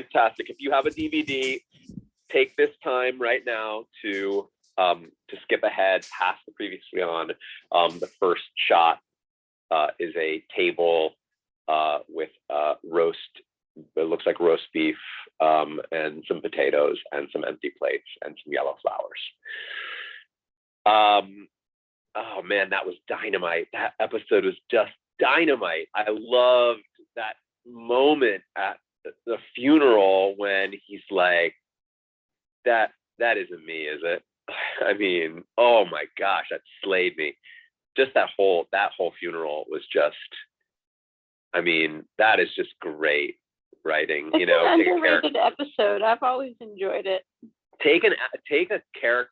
fantastic. If you have a DVD, take this time right now to skip ahead past the previously on. The first shot is a table with roast. It looks like roast beef and some potatoes and some empty plates and some yellow flowers. Oh man, that was dynamite. That episode was just dynamite. I loved that moment at the funeral when he's like, that isn't me, is it? I mean, oh my gosh, that slayed me. Just that whole funeral was just, I mean, that is just great writing. It's an underrated episode. I've always enjoyed it. Take a character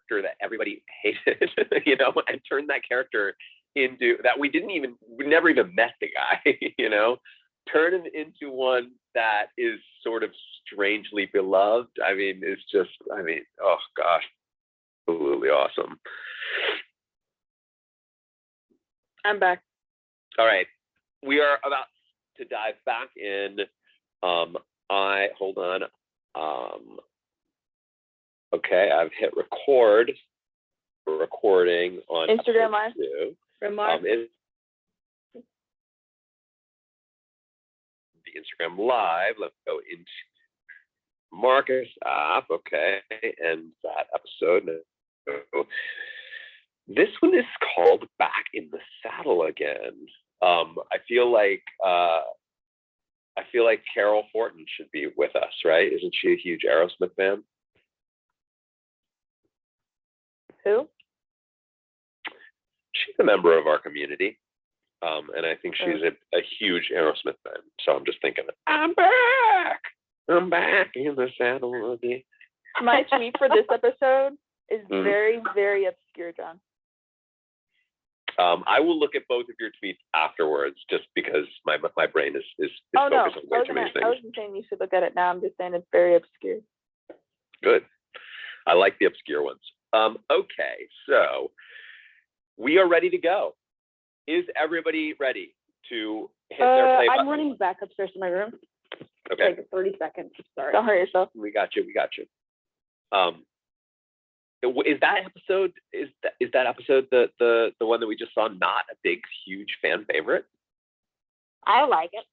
that everybody hated, and turn that character into that we never even met the guy, turn him into one that is sort of strangely beloved. I mean, oh gosh, absolutely awesome. I'm back. All right, we are about to dive back in. Hold on. Okay, I've hit record. We're recording on Instagram Live. Remark. The Instagram Live. Let's go into Marcus app. Okay, and that episode. This one is called "Back in the Saddle Again." I feel like Carol Fortin should be with us, right? Isn't she a huge Aerosmith fan? Who? She's a member of our community, and I think she's a huge Aerosmith fan. So I'm just thinking, I'm back in the saddle again. My tweet for this episode is very, very obscure, John. I will look at both of your tweets afterwards, just because my brain is focused on way too many things. I wasn't saying you should look at it now. I'm just saying it's very obscure. Good. I like the obscure ones. Okay, so we are ready to go. Is everybody ready to hit their play button? I'm running back upstairs to my room. Okay. Like 30 seconds. Sorry. Don't hurt yourself. We got you. Is that episode the one that we just saw not a big, huge fan favorite? I like it.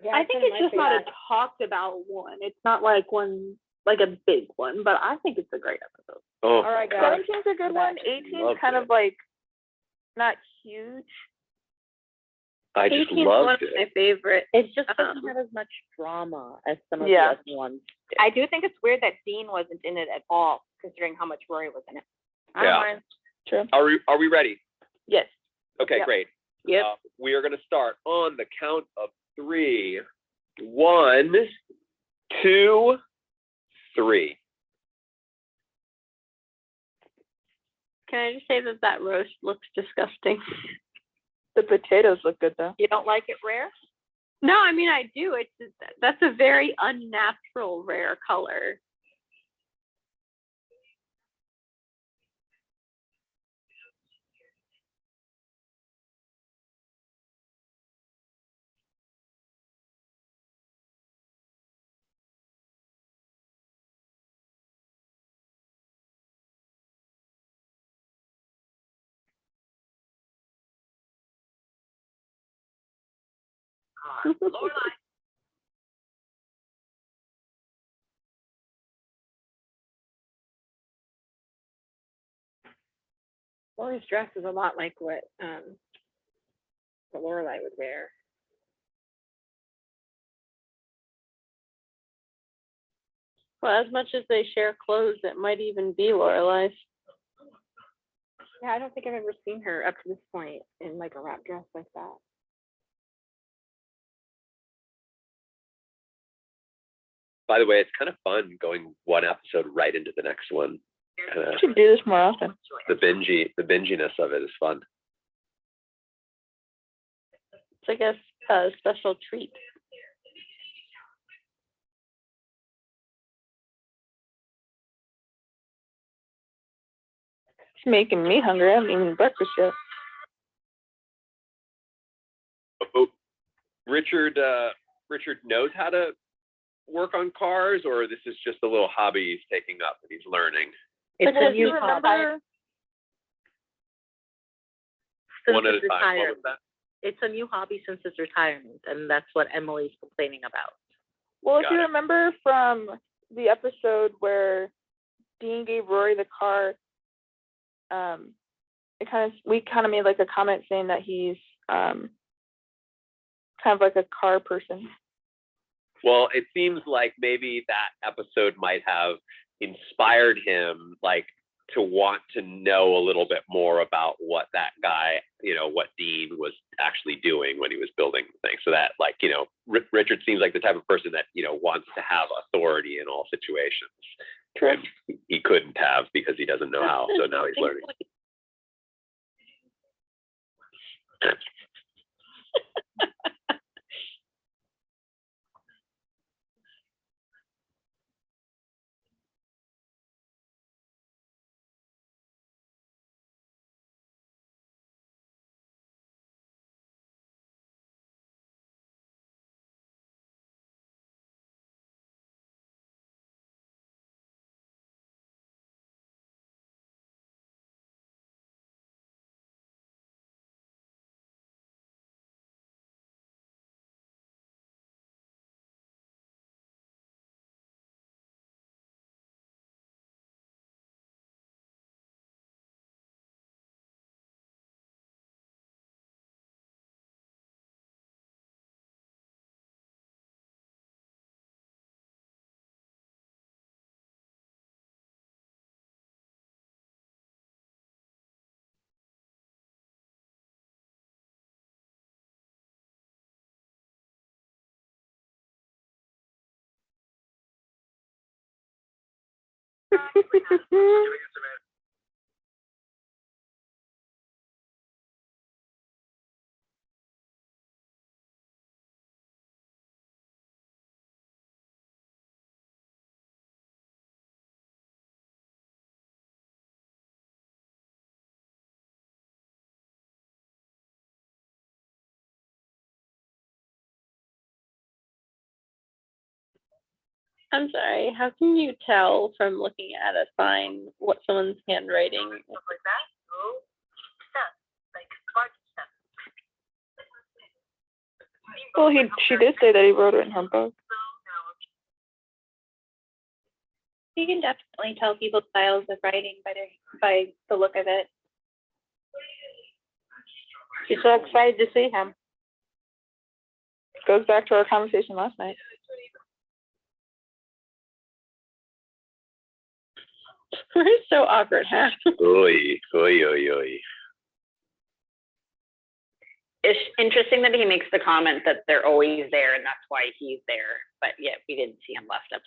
Yeah, I think it's just not a talked about one. It's not like a big one, but I think it's a great episode. Oh, all right, guys. 17's a good one. 18's kind of like not huge. I just loved it. My favorite. It just doesn't have as much drama as some of the other ones. I do think it's weird that Dean wasn't in it at all, considering how much Rory was in it. Yeah. True. Are we ready? Yes. Okay, great. Yep. We are going to start on the count of 3. 1, 2, 3. Can I just say that roast looks disgusting? The potatoes look good though. You don't like it rare? No, I mean I do. It's just, that's a very unnatural rare color. Lori's dress is a lot like what Lorelai would wear. Well, as much as they share clothes, it might even be Lorelai's. Yeah, I don't think I've ever seen her up to this point in like a wrap dress like that. By the way, it's kind of fun going one episode right into the next one. We should do this more often. The binginess of it is fun. It's like a special treat. It's making me hungry. I haven't eaten breakfast yet. Oh, Richard knows how to work on cars, or this is just a little hobby he's taking up and he's learning? It's a new remember? hobby. Since One at his a time. What was retirement. that? It's a new hobby since his retirement, and that's what Emily's complaining about. Well, if Got you it. remember from the episode where Dean gave Rory the car, we kind of made like a comment saying that he's kind of like a car person. Well, it seems like maybe that episode might have inspired him, like, to want to know a little bit more about what that guy, what Dean was actually doing when he was building the thing. So that, like, Richard seems like the type of person that, wants to have authority in all situations. True. And he couldn't have because he doesn't know how. So now he's learning. I'm sorry, how can you tell from looking at a sign what someone's handwriting is? Stuff like that. No stuff, like smart stuff. Well, she did say that he wrote it in her book. You can definitely tell people's styles of writing by the look of it. She's so excited to see him. Goes back to our conversation last night. We're so awkward, huh? Oy, oy, oy, oy. It's interesting that he makes the comment that they're always there and that's why he's there, but yet we didn't see him left up.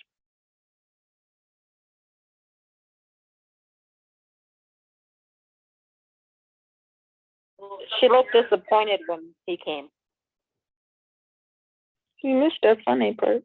She looked disappointed when he came. You missed the funny part.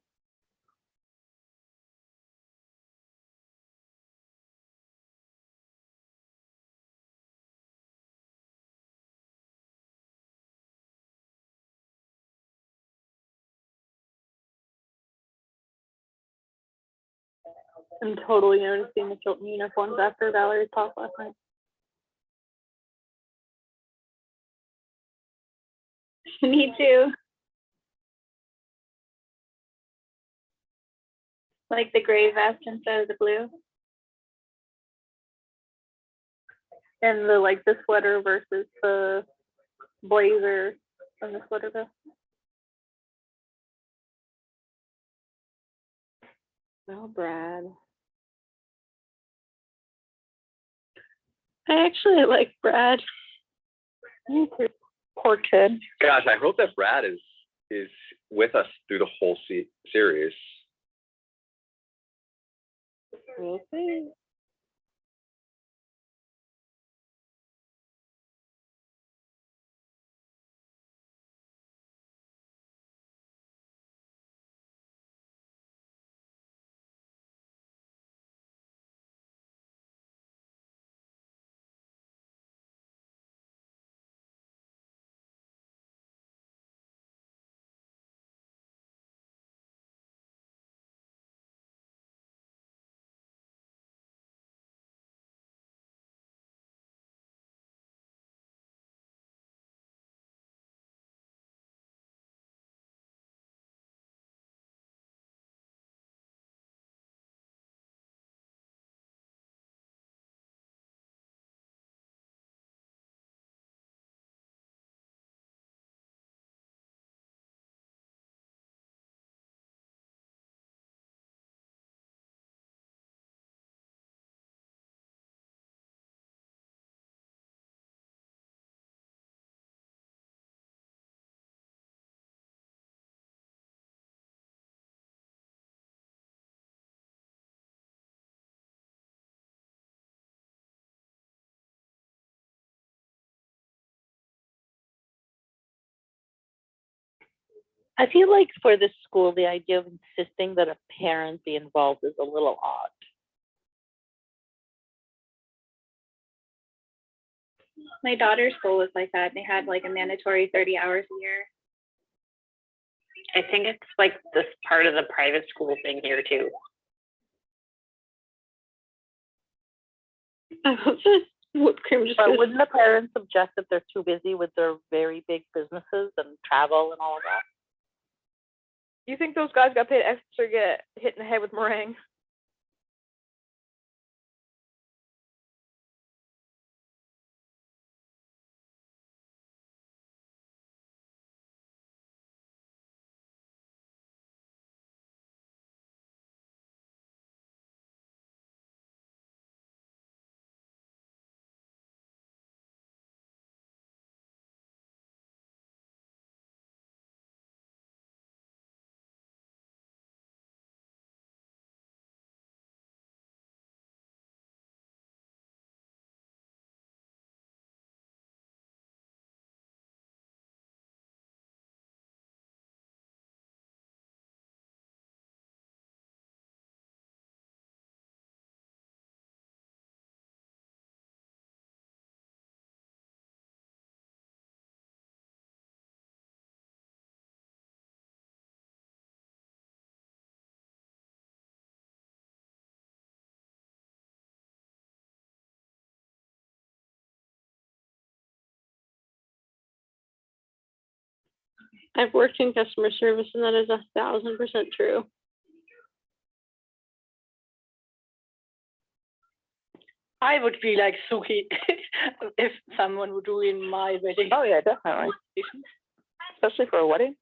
I'm totally noticing the Chilton uniforms after Valerie's talk last night. Me too. Like the gray vest instead of the blue. And the sweater versus the blazer and the sweater vest. Oh, Brad. I actually like Brad. Poor kid. Gosh, I hope that Brad is with us through the whole series. We'll see. I feel like for this school, the idea of insisting that a parent be involved is a little odd. My daughter's school was like that. They had like a mandatory 30 hours a year. I think it's like this part of the private school thing here too. Whipped cream just But goes, wouldn't the parents object if they're too busy with their very big businesses and travel and all of that? You think those guys got paid extra to get hit in the head with meringue? I've worked in customer service and that is 1,000% true. I would be like Suki if someone would do in my wedding. Oh yeah, definitely. Especially for a wedding.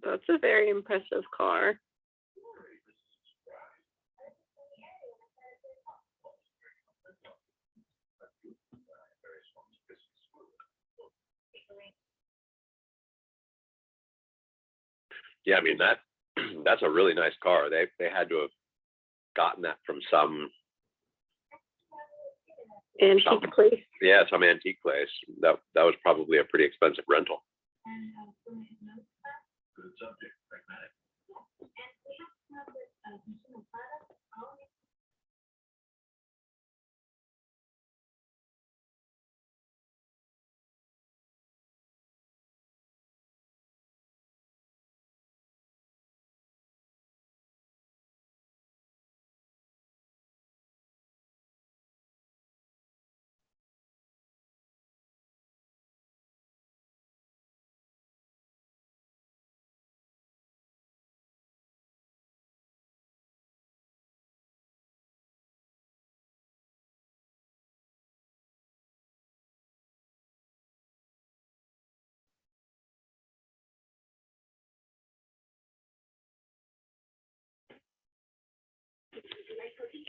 That's a very impressive car. Yeah, I mean that's a really nice car. They had to have gotten that from some Antique place. yeah, some antique place. That was probably a pretty expensive rental.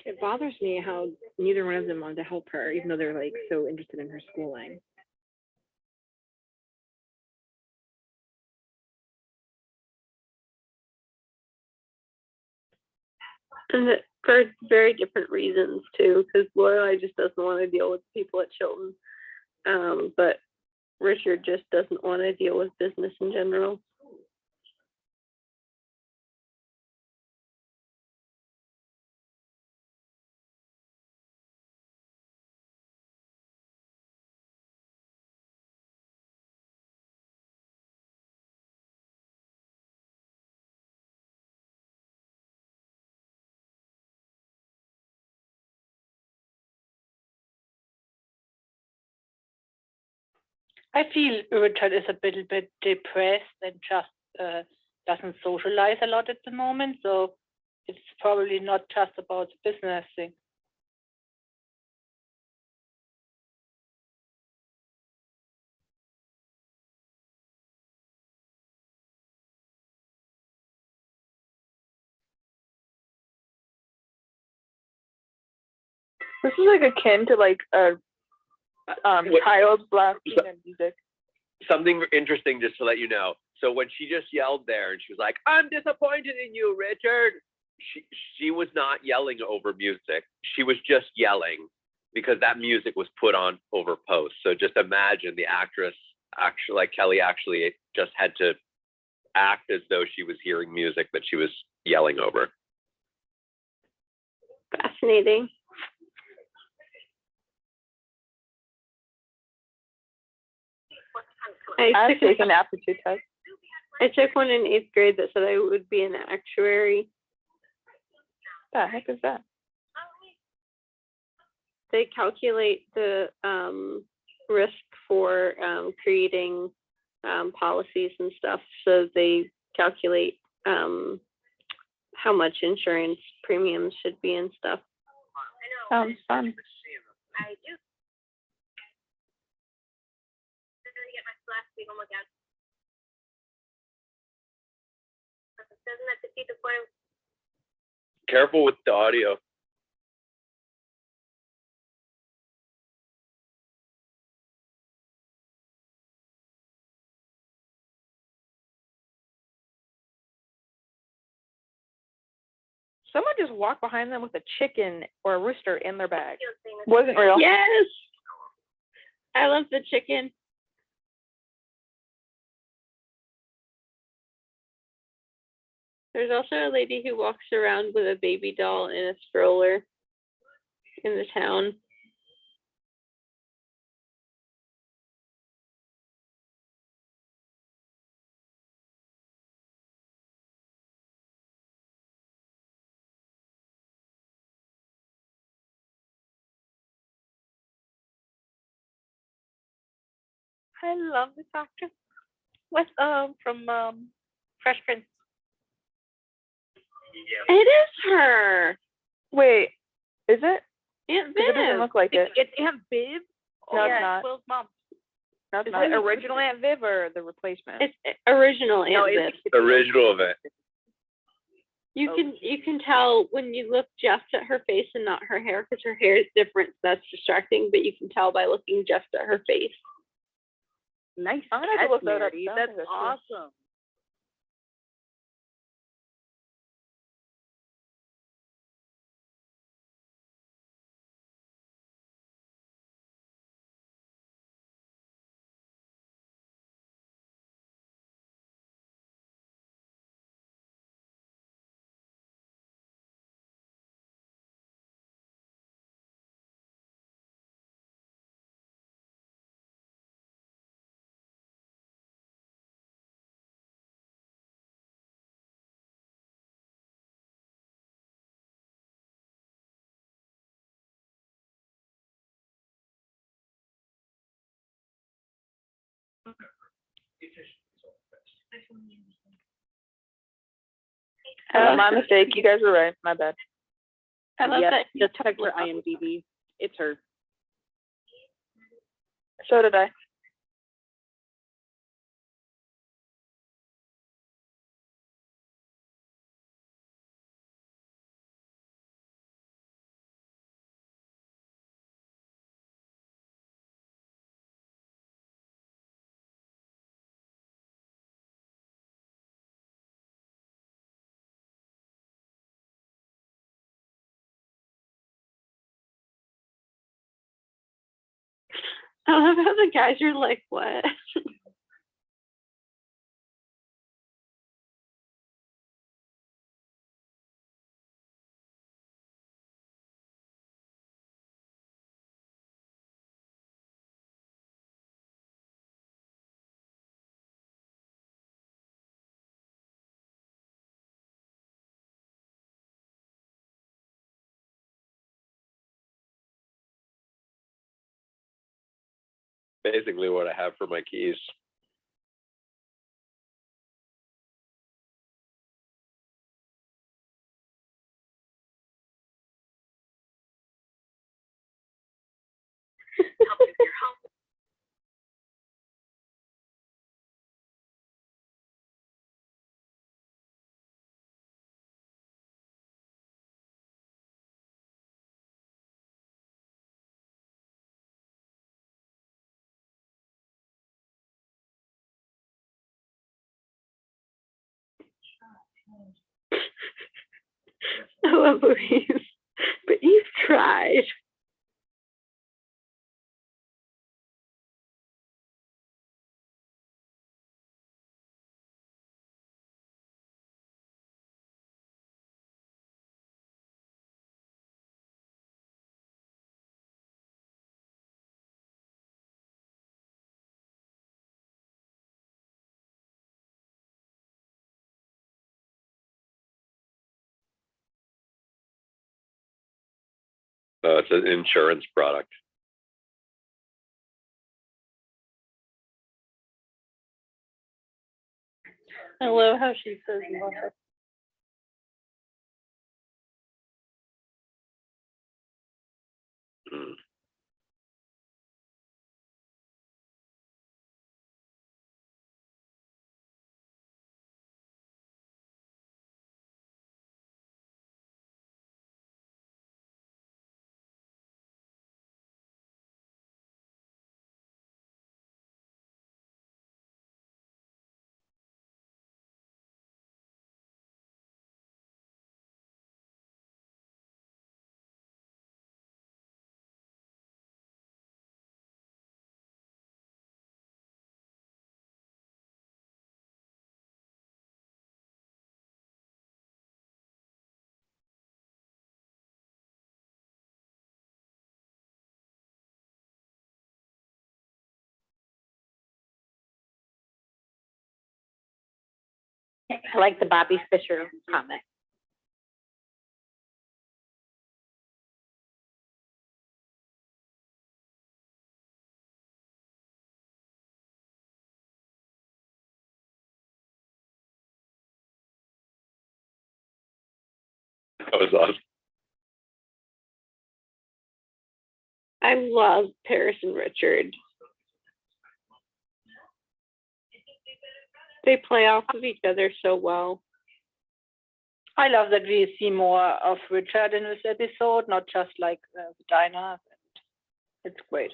It bothers me how neither one of them wanted to help her, even though they're like so interested in her schooling. And for very different reasons too, because Lorelai just doesn't want to deal with people at Chilton. but Richard just doesn't want to deal with business in general. I feel Richard is a little bit depressed and just doesn't socialize a lot at the moment. So it's probably not just about the business thing. This is like akin to like a What- child blasting and music. Something interesting, just to let you know. So when she just yelled there and she was like, "I'm disappointed in you, Richard," she was not yelling over music. She was just yelling because that music was put on over post. So just imagine the actress actually, like Kelly, actually just had to act as though she was hearing music that she was yelling over. Fascinating. I've taken an aptitude test. I took one in 8th grade that said I would be an actuary. What the heck is that? They calculate the risk for creating policies and stuff. So they calculate how much insurance premiums should be and stuff. Sounds fun. Careful with the audio. Someone just walked behind them with a chicken or a rooster in their bag. Wasn't real. Yes, I love the chicken. There's also a lady who walks around with a baby doll in a stroller in the town. I love this actress. With from Fresh Prince. It is her. Wait, is it? Aunt 'Cause it doesn't Viv. look like it. It's Aunt Viv. No, yeah, it's not. Will's mom. No, it's Is not. it Original Aunt Viv or the replacement? It's original No, Aunt Viv. it's Original of it. You can tell when you look just at her face and not her hair, because her hair is different. So that's distracting, but you can tell by looking just at her face. nice. I'm gonna have to look that up. Mary. I don't That's think that's true. awesome. My mistake. You guys were right. My bad. I love Yes, that. just check her IMDb. It's her. So did I. I love how the guys are like, what? Basically what I have for my keys. I love Louise, but you've tried. It's an insurance product. I love how she says love it. Mm. I like the Bobby Fischer comment. That was awesome. I love Paris and Richard. They play off of each other so well. I love that we see more of Richard in this episode, not just like the diner. It's great.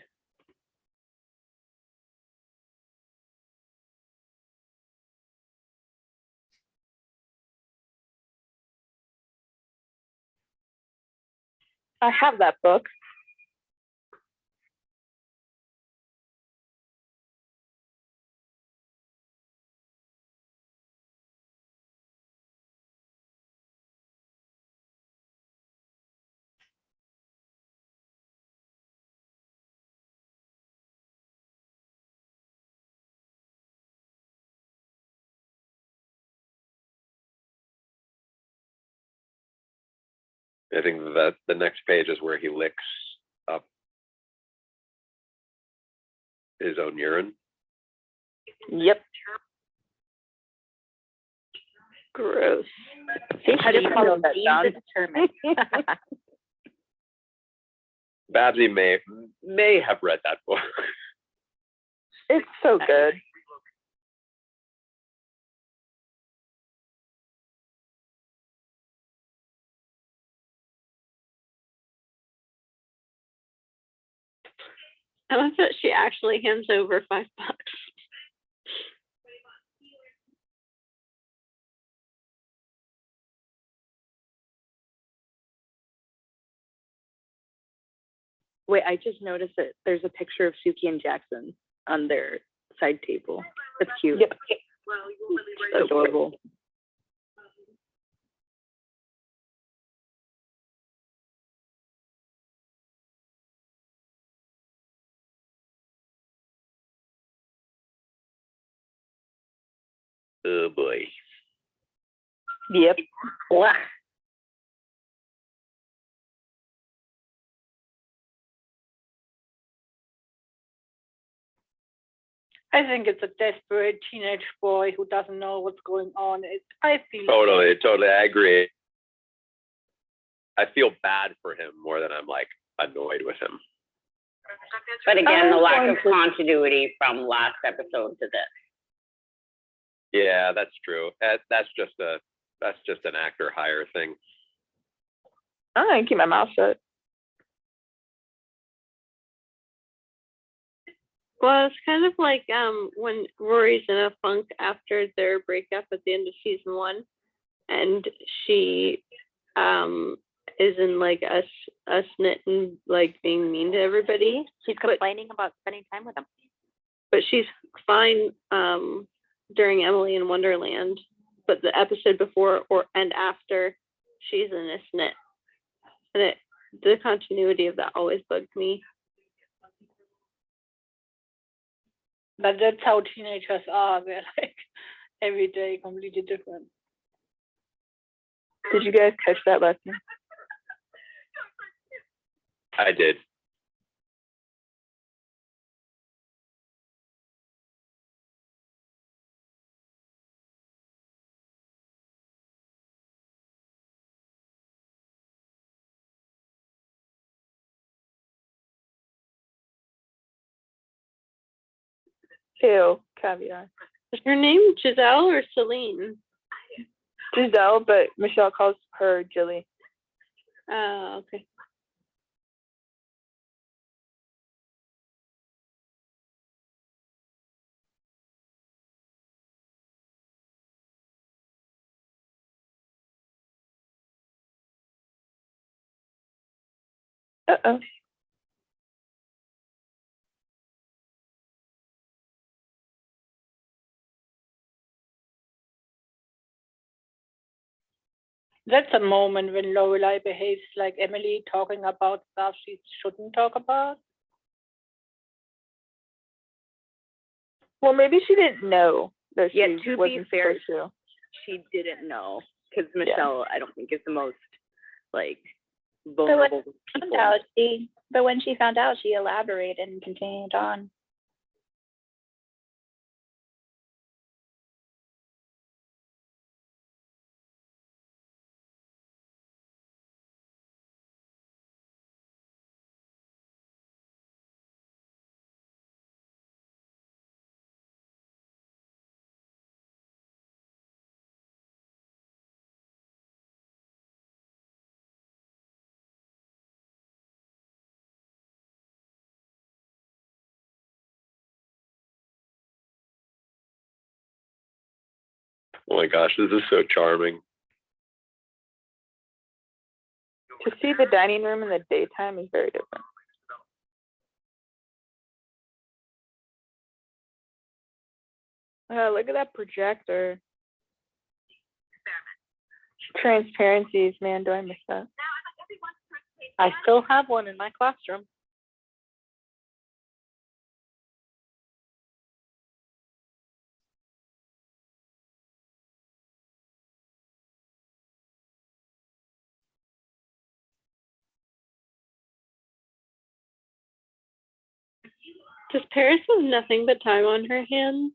I have that book. I think that the next page is where he licks up his own urine. Yep. Gross. I just followed that down. Babsy may have read that book. It's so good. I love that she actually hands over $5. Wait, I just noticed that there's a picture of Suki and Jackson on their side table. That's cute. Yep. So adorable. Oh boy. Yep. Blah. I think it's a desperate teenage boy who doesn't know what's going on. I feel Totally. I agree. I feel bad for him more than I'm like annoyed with him. But again, the lack of continuity from last episode to this. Yeah, that's true. That's just an actor hire thing. I'm gonna keep my mouth shut. Well, it's kind of like when Rory's in a funk after their breakup at the end of season 1, and she is in like a snit and like being mean to everybody. She's complaining about spending time with him. But she's fine during Emily in Wonderland. But the episode before and after, she's in a snit, and the continuity of that always bugged me. But that's how teenagers are. They're like every day completely different. Did you guys catch that lesson? I did. Ew, caviar. Is her name Giselle or Celine? Giselle, but Michelle calls her Jilly. Oh, okay. Uh-oh. That's a moment when Lorelai behaves like Emily, talking about stuff she shouldn't talk about. Well, maybe she didn't know that she Yeah, to be wasn't fair, supposed to. she didn't know because Michelle, I don't think, is the most like vulnerable people. But when she found out, she elaborated and continued on. Oh my gosh, this is so charming. To see the dining room in the daytime is very different. Look at that projector. Transparencies, man, do I miss that? I still have one in my classroom. Does Paris have nothing but time on her hands?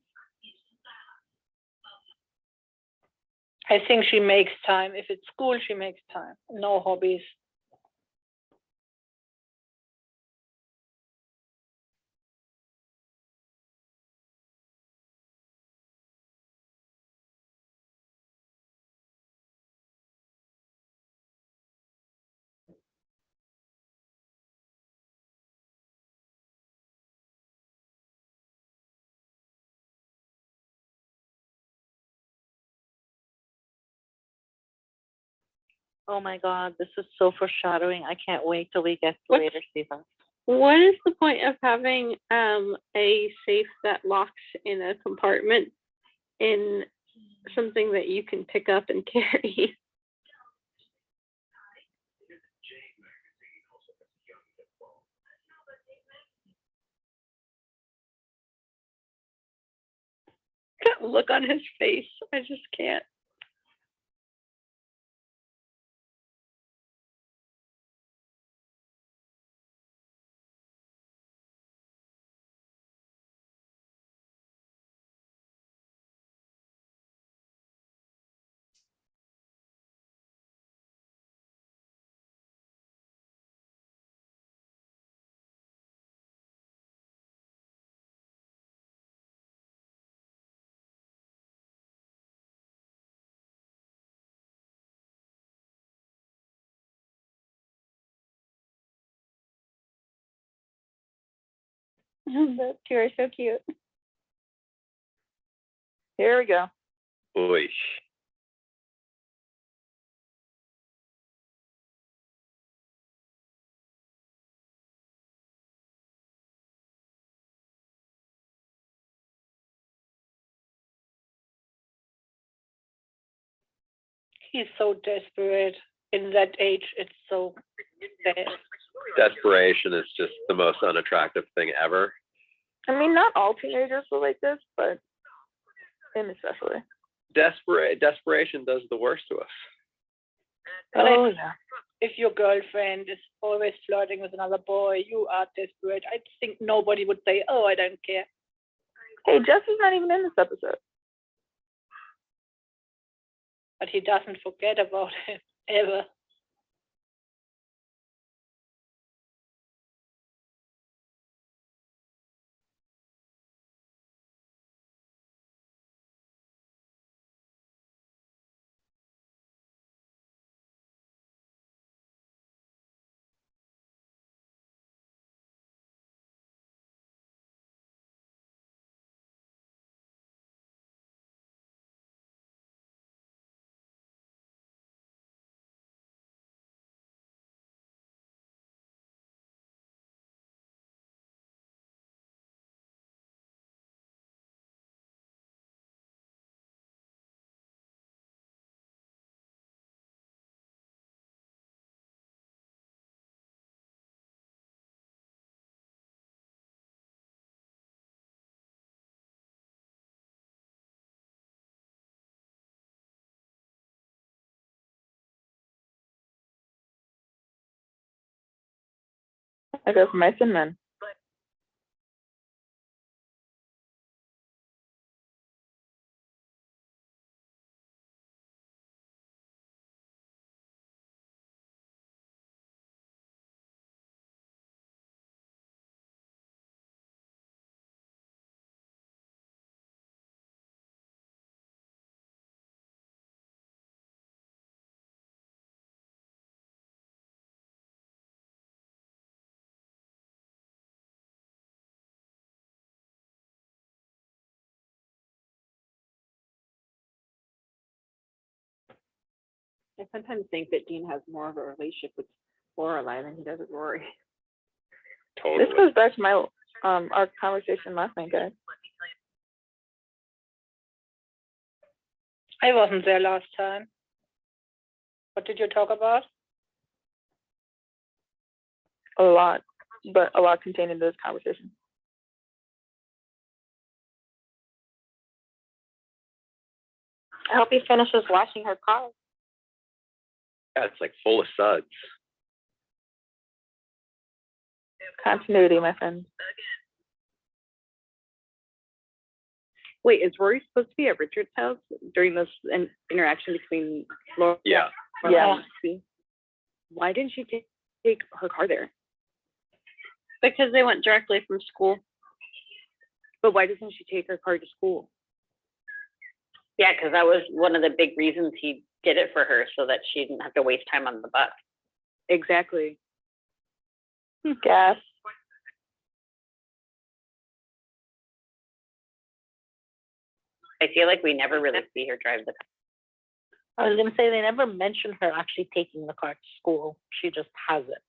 I think she makes time. If it's school, she makes time. No hobbies. Oh my God, this is so foreshadowing. I can't wait till we get to What? later seasons. What is the point of having a safe that locks in a compartment in something that you can pick up and carry? That look on his face, I just can't. The two are so cute. Here we go. Oy. He's so desperate. In that age, it's so sad. Desperation is just the most unattractive thing ever. I mean, not all teenagers were like this, but him especially. Desperation does the worst to us. But Oh, yeah. if your girlfriend is always flirting with another boy, you are desperate. I think nobody would say, "Oh, I don't care." Hey, Jesse's not even in this episode. But he doesn't forget about it ever. I go for mice and men. I sometimes think that Dean has more of a relationship with Lorelai than he does with Rory. Totally. This goes back to my our conversation last night, guys. I wasn't there last time. What did you talk about? A lot, but a lot contained in this conversation. I hope he finishes washing her car. Yeah, it's like full of suds. Continuity, my friend. Wait, is Rory supposed to be at Richard's house during this interaction between Laura? Yeah. Yeah. Why didn't she take her car there? Because they went directly from school. But why doesn't she take her car to school? Yeah, because that was one of the big reasons he did it for her, so that she didn't have to waste time on the bus. Exactly. Gas. I feel like we never really see her drive the car. I was going to say they never mentioned her actually taking the car to school. She just has it.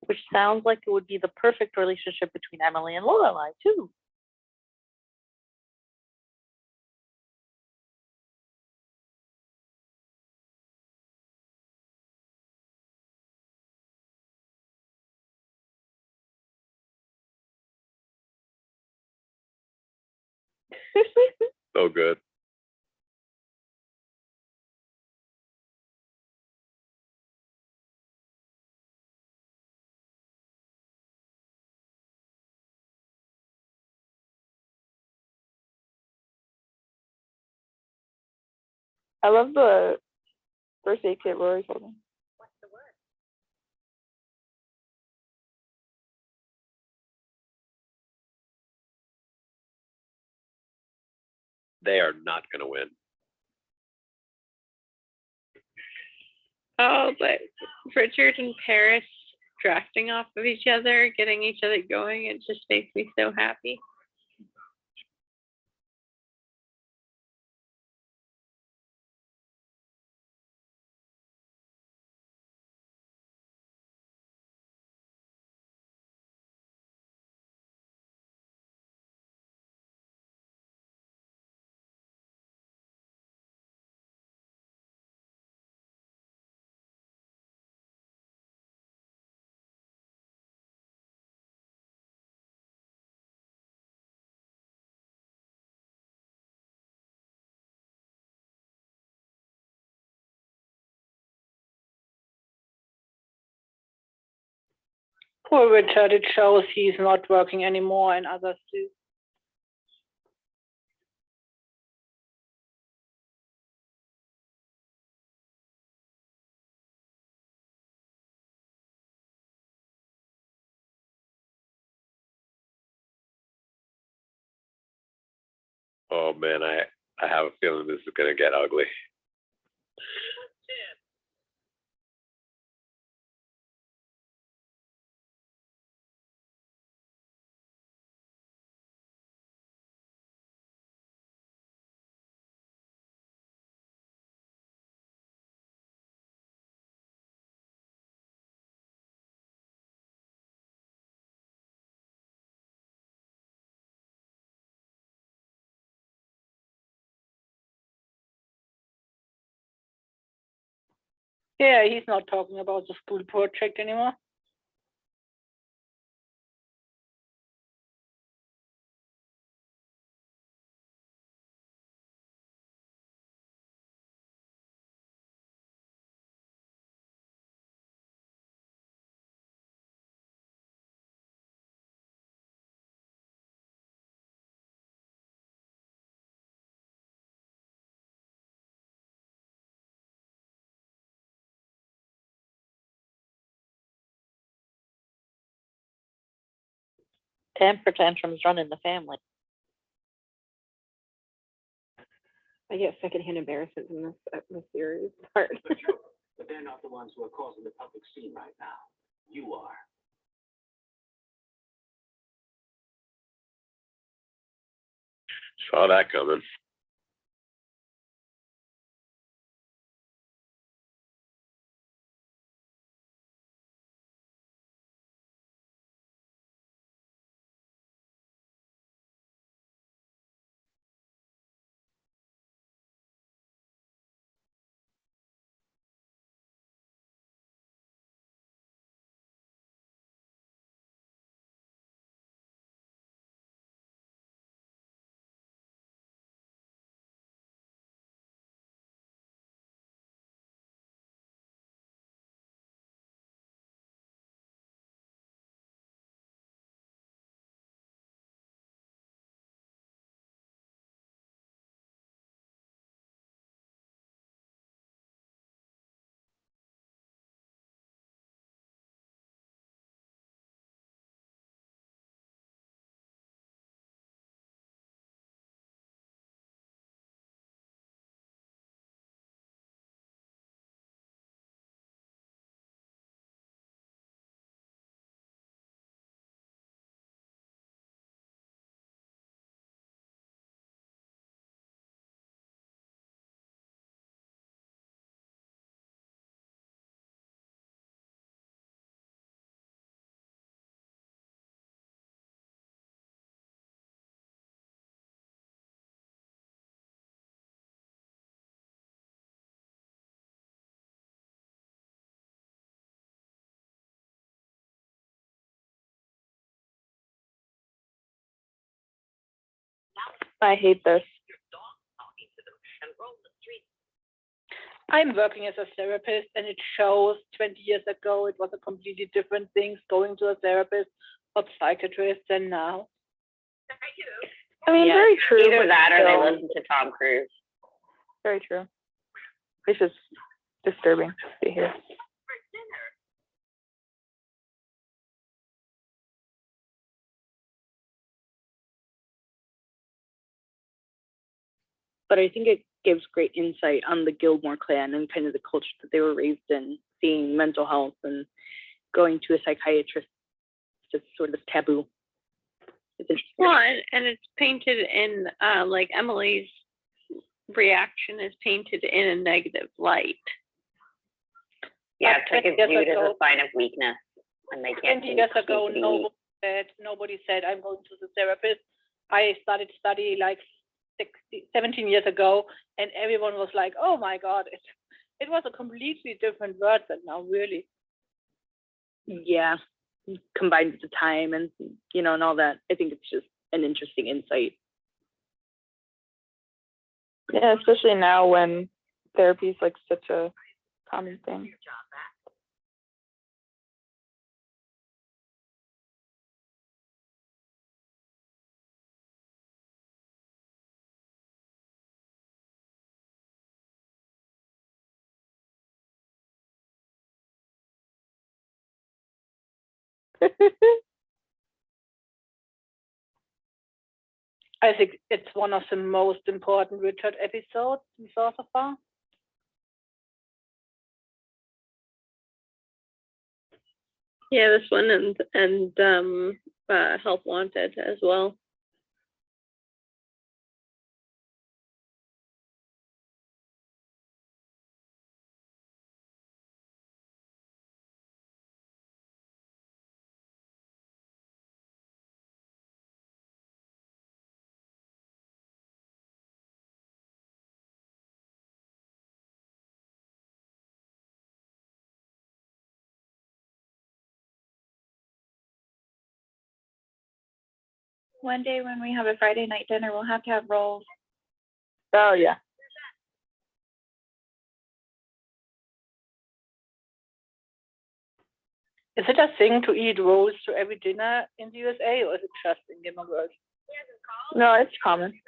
Which sounds like it would be the perfect relationship between Emily and Lorelai too. So good. I love the first aid kit Rory told me. They are not going to win. Oh, but Richard and Paris drafting off of each other, getting each other going, it just makes me so happy. Poor Richard, it shows he's not working anymore and others do. Oh man, I have a feeling this is going to get ugly. Yeah, he's not talking about the school project anymore. Temper tantrums run in the family. I get secondhand embarrassment from this series part. But they're not the ones who are causing the public scene right now. You are. Saw that coming. I hate this. I'm working as a therapist, and it shows 20 years ago it was a completely different thing going to a therapist or psychiatrist than now. I mean, Yeah, very true. Either but that or they still, listen to Tom Cruise. Very true. It's just disturbing to hear. But I think it gives great insight on the Gilmore clan and kind of the culture that they were raised in, seeing mental health and going to a psychiatrist is sort of taboo. It's interesting. Well, and it's painted in, like Emily's reaction is painted in a negative light. Yeah, it's like it's viewed as a sign of weakness when they can't. 20 years ago, nobody said, I'm going to the therapist. I started study like 17 years ago, and everyone was like, oh my God, it was a completely different world than now, really. Yeah, combined with the time and, you know, and all that. I think it's just an interesting insight. Yeah, especially now when therapy is like such a common thing. I think it's one of the most important Richard episodes we saw so far. Yeah, this one and Help Wanted as well. One day when we have a Friday night dinner, we'll have to have rolls. Oh, yeah. Is it a thing to eat rolls to every dinner in the USA, or is it just in Gilmore Girls? No, it's common.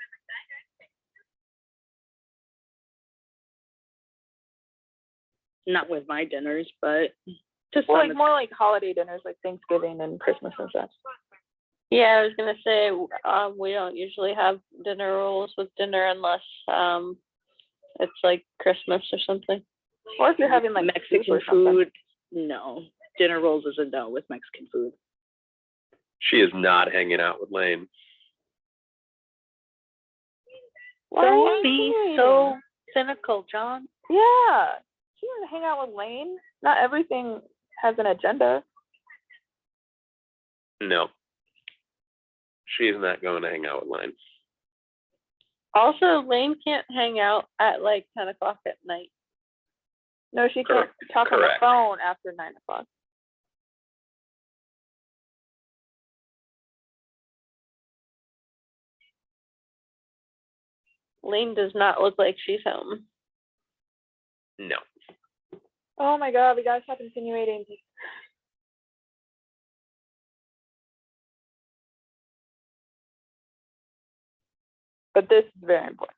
Not with my dinners, but just like more like holiday dinners, like Thanksgiving and Christmas and stuff. Yeah, I was gonna say we don't usually have dinner rolls with dinner unless it's like Christmas or something. Or if you're having like Mexican food, no. Dinner rolls is a no with Mexican food. She is not hanging out with Lane. Don't be so cynical, John. Yeah. She doesn't hang out with Lane. Not everything has an agenda. No. She is not going to hang out with Lane. Also, Lane can't hang out at like 10 o'clock at night. No, she can't talk on the phone after 9 o'clock. Lane does not look like she's home. No. Oh my God, we gotta stop insinuating. But this is very important.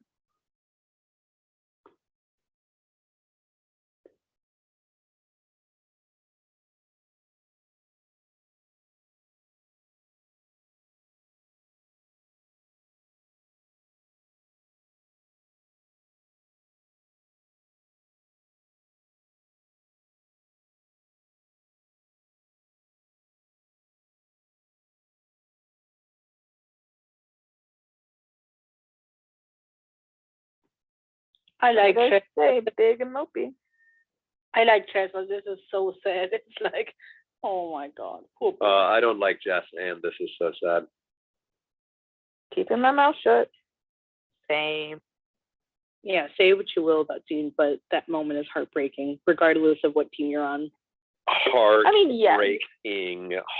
I like Chess. Say big and mopey. I like Chess, but this is so sad. It's like, oh my God. I don't like Jess, and this is so sad. Keeping my mouth shut. Same. Yeah, say what you will about Dean, but that moment is heartbreaking, regardless of what team you're on. yes.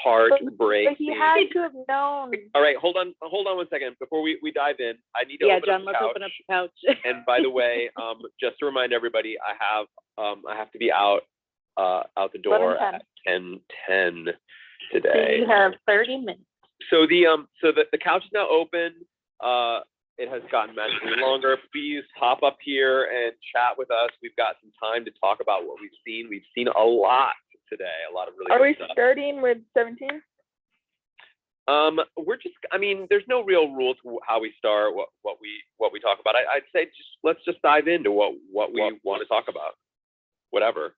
Heartbreaking. But he had to have known. All right, hold on 1 second. Before we dive in, I need to Yeah, open John, up the let's couch. open up the couch. And by the way, just to remind everybody, I have to be out the door 11:10. at 10:10 So today. you have 30 minutes. So the couch is now open. It has gotten magically longer. Please hop up here and chat with us. We've got some time to talk about what we've seen. We've seen a lot today. A lot of really Are good we stuff. starting with 17? We're just. I mean, there's no real rule to how we start. What we talk about. I'd say let's just dive into what we want to talk about. Whatever.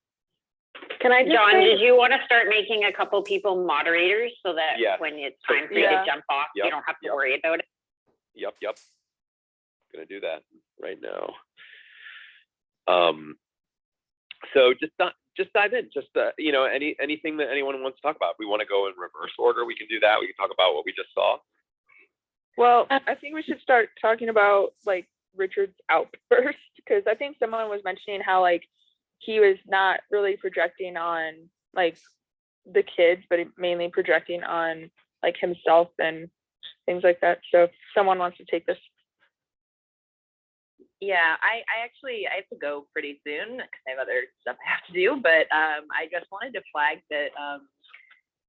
Can I just John, say, did you want to start making a couple people moderators so that Yes. when it's time for you Yeah. to jump off, you don't have to worry about it? Yep. Gonna do that right now. So just dive in. Just anything that anyone wants to talk about. If we want to go in reverse order, we can do that. We can talk about what we just saw. well, I think we should start talking about like Richard's outburst, because I think someone was mentioning how like he was not really projecting on like the kids, but mainly projecting on like himself and things like that. So if someone wants to take this. Yeah, I actually I have to go pretty soon because I have other stuff I have to do. But I just wanted to flag that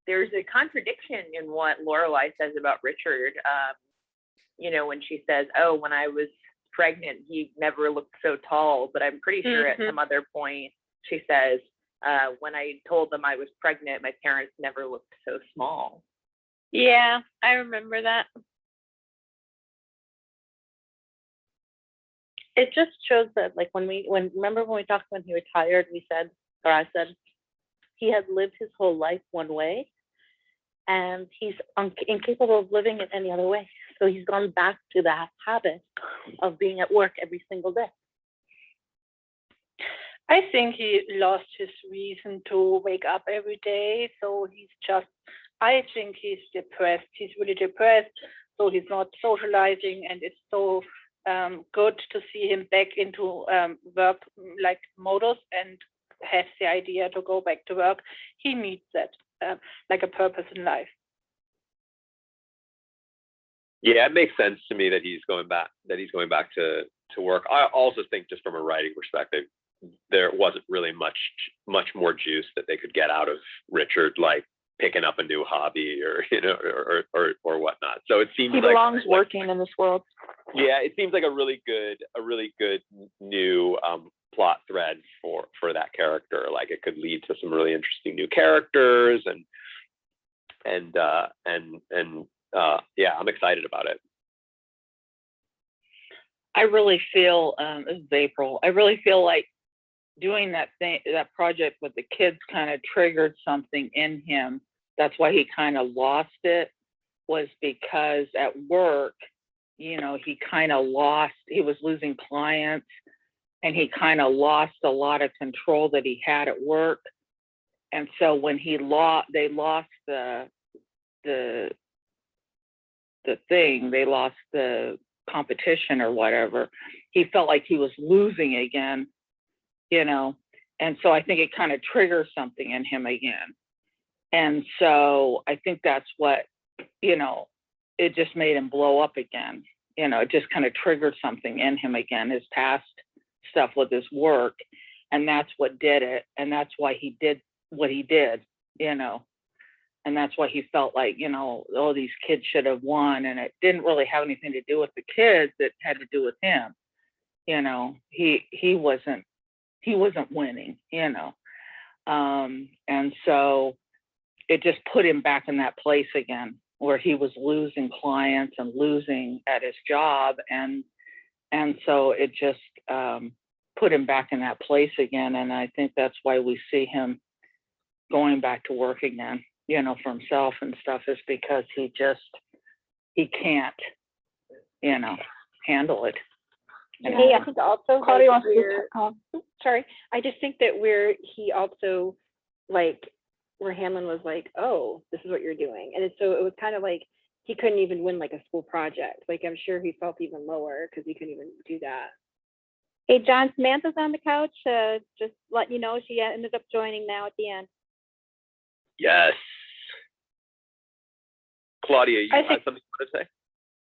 there's a contradiction in what Lorelai says about Richard. When she says, "Oh, when I was pregnant, he never looked so tall," but I'm pretty sure at some other point she says, "When I told them I was pregnant, my parents never looked so small." Yeah, I remember that. It just shows that, like, remember when we talked when he retired, I said he had lived his whole life one way, and he's incapable of living it any other way. So he's gone back to that habit of being at work every single day. I think he lost his reason to wake up every day. So I think he's depressed. He's really depressed. So he's not socializing, and it's so good to see him back into work like modus and has the idea to go back to work. He needs that, like a purpose in life. Yeah, it makes sense to me that he's going back to work. I also think, just from a writing perspective, there wasn't really much more juice that they could get out of Richard, like picking up a new hobby or or whatnot. So it seems He belongs working in this world. Yeah, it seems like a really good new plot thread for that character. Like, it could lead to some really interesting new characters, and yeah, I'm excited about it. I really feel, this is April, I really feel like doing that project with the kids kind of triggered something in him. That's why he kind of lost it, was because at work, he was losing clients, and he kind of lost a lot of control that he had at work. And so when they lost the competition or whatever, he felt like he was losing again, and so I think it kind of triggers something in him again. And so I think that's what, it just made him blow up again. It just kind of triggered something in him again, his past stuff with his work. And that's what did it. And that's why he did what he did, and that's why he felt like, oh, these kids should have won. And it didn't really have anything to do with the kids. It had to do with him. He wasn't winning, and so it just put him back in that place again, where he was losing clients and losing at his job. And so it just put him back in that place again. And I think that's why we see him going back to work again, for himself and stuff, is because he can't, handle it. Hey, I think also Claudia like, wants to sorry, I just think that where Hamlin was like, oh, this is what you're doing. And so it was kind of like he couldn't even win like a school project. Like, I'm sure he felt even lower because he couldn't even do that. Hey, John, Samantha's on the couch. Just letting you know she ended up joining now at the end. Yes. Claudia, you I have think- something you want to say?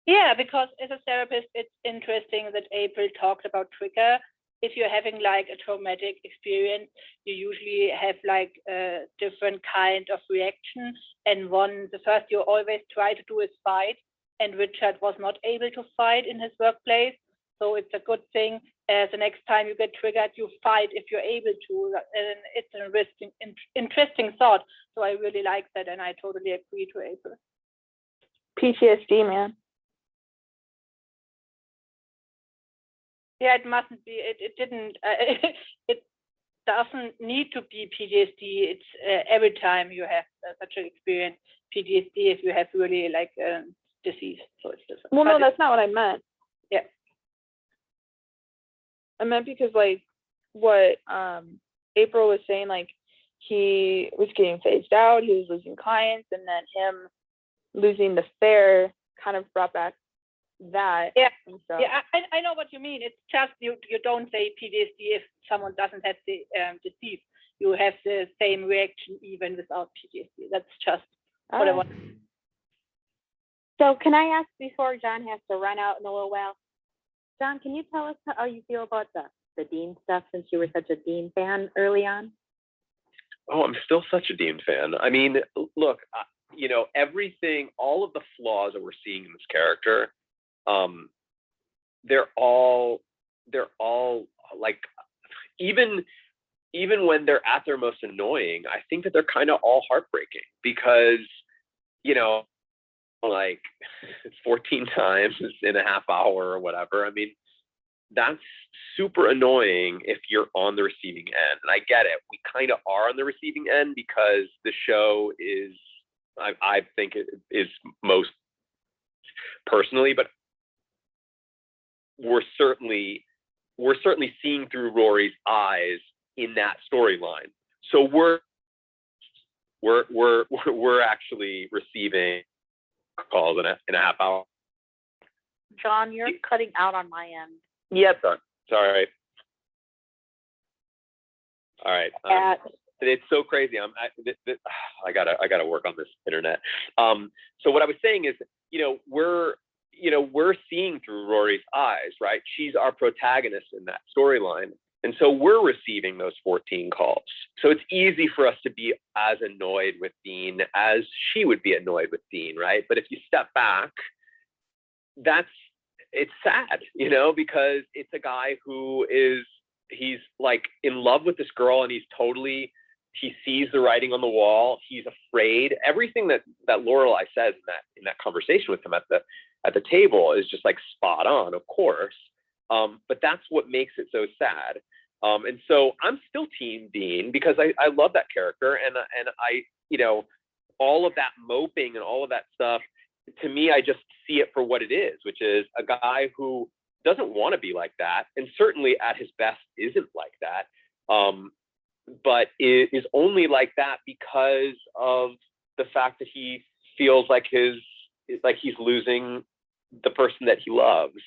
Yeah, because as a therapist, it's interesting that April talked about trigger. If you're having like a traumatic experience, you usually have like a different kind of reaction. And the first you always try to do is fight. And Richard was not able to fight in his workplace. So it's a good thing. The next time you get triggered, you fight if you're able to. And it's an interesting thought. So I really like that. And I totally agree to April. PTSD, man. Yeah, it mustn't be. It didn't. It doesn't need to be PTSD. It's every time you have such an experience, PTSD, if you have really like a disease. So it's different. Well, no, that's not what I meant. Yeah. I meant because like what April was saying, like he was getting phased out, he was losing clients, and then him losing the fair kind of brought back that. Yeah. And so, Yeah, I know what you mean. It's just you don't say PTSD if someone doesn't have the disease. You have the same reaction even without PTSD. That's just what I want. So can I ask before John has to run out in a little while? John, can you tell us how you feel about the Dean stuff since you were such a Dean fan early on? Oh, I'm still such a Dean fan. I mean, look, you know, everything, all of the flaws that we're seeing in this character, they're all like, even when they're at their most annoying, I think that they're kind of all heartbreaking because, you know, like 14 times in a half hour or whatever. I mean, that's super annoying if you're on the receiving end. And I get it. We kind of are on the receiving end because the show is, I think it is most personally, but we're certainly seeing through Rory's eyes in that storyline. So we're actually receiving calls in a half hour. John, you're cutting out on my end. yep. Sorry. All right. It's so crazy. I gotta work on this internet. So what I was saying is, we're seeing through Rory's eyes, right? She's our protagonist in that storyline. And so we're receiving those 14 calls. So it's easy for us to be as annoyed with Dean as she would be annoyed with Dean, right? But if you step back, it's sad, because it's a guy who he's like in love with this girl and he sees the writing on the wall. He's afraid. Everything that Lorelai says in that conversation with him at the table is just like spot on, of course. But that's what makes it so sad. And so I'm still Team Dean because I love that character, and I, all of that moping and all of that stuff, to me, I just see it for what it is, which is a guy who doesn't want to be like that, and certainly at his best isn't like that, but is only like that because of the fact that he feels like he's losing the person that he loves.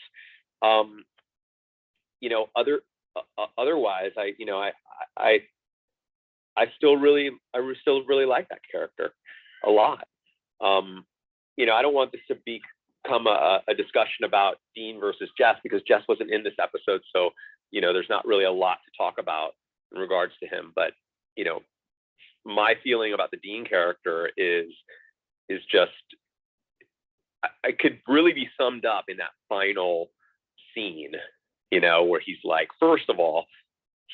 Otherwise, I still really like that character a lot. I don't want this to become a discussion about Dean versus Jess because Jess wasn't in this episode, so there's not really a lot to talk about in regards to him. But my feeling about the Dean character is just I could really be summed up in that final scene, where he's like, first of all,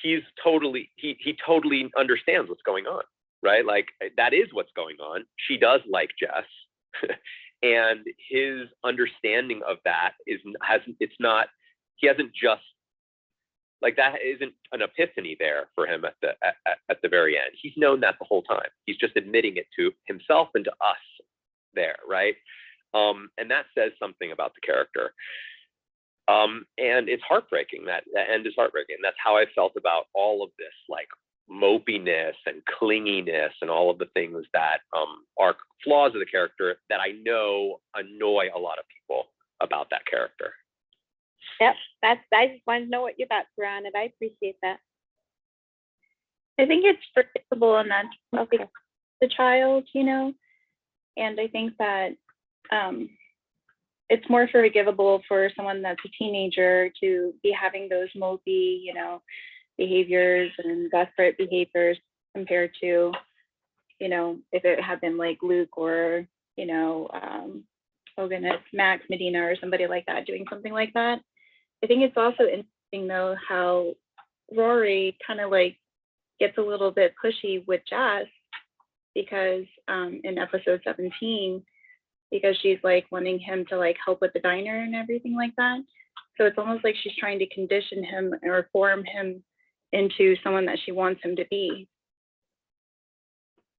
he totally understands what's going on, right? Like that is what's going on. She does like Jess. And his understanding of that isn't an epiphany there for him at the very end. He's known that the whole time. He's just admitting it to himself and to us there, right? And that says something about the character. And it's heartbreaking. That end is heartbreaking. That's how I felt about all of this, like mopiness and clinginess and all of the things that are flaws of the character that I know annoy a lot of people about that character. Yep, I just wanted to know what your thoughts were on it. I appreciate that. I think it's predictable and that's Okay. the child, you know? And I think that it's more forgivable for someone that's a teenager to be having those mopey, you know, behaviors and desperate behaviors compared to, you know, if it had been like Luke or, you know, oh goodness, Max Medina or somebody like that doing something like that. I think it's also interesting though how Rory kind of like gets a little bit pushy with Jess because in episode 17, because she's like wanting him to like help with the diner and everything like that. So it's almost like she's trying to condition him or form him into someone that she wants him to be.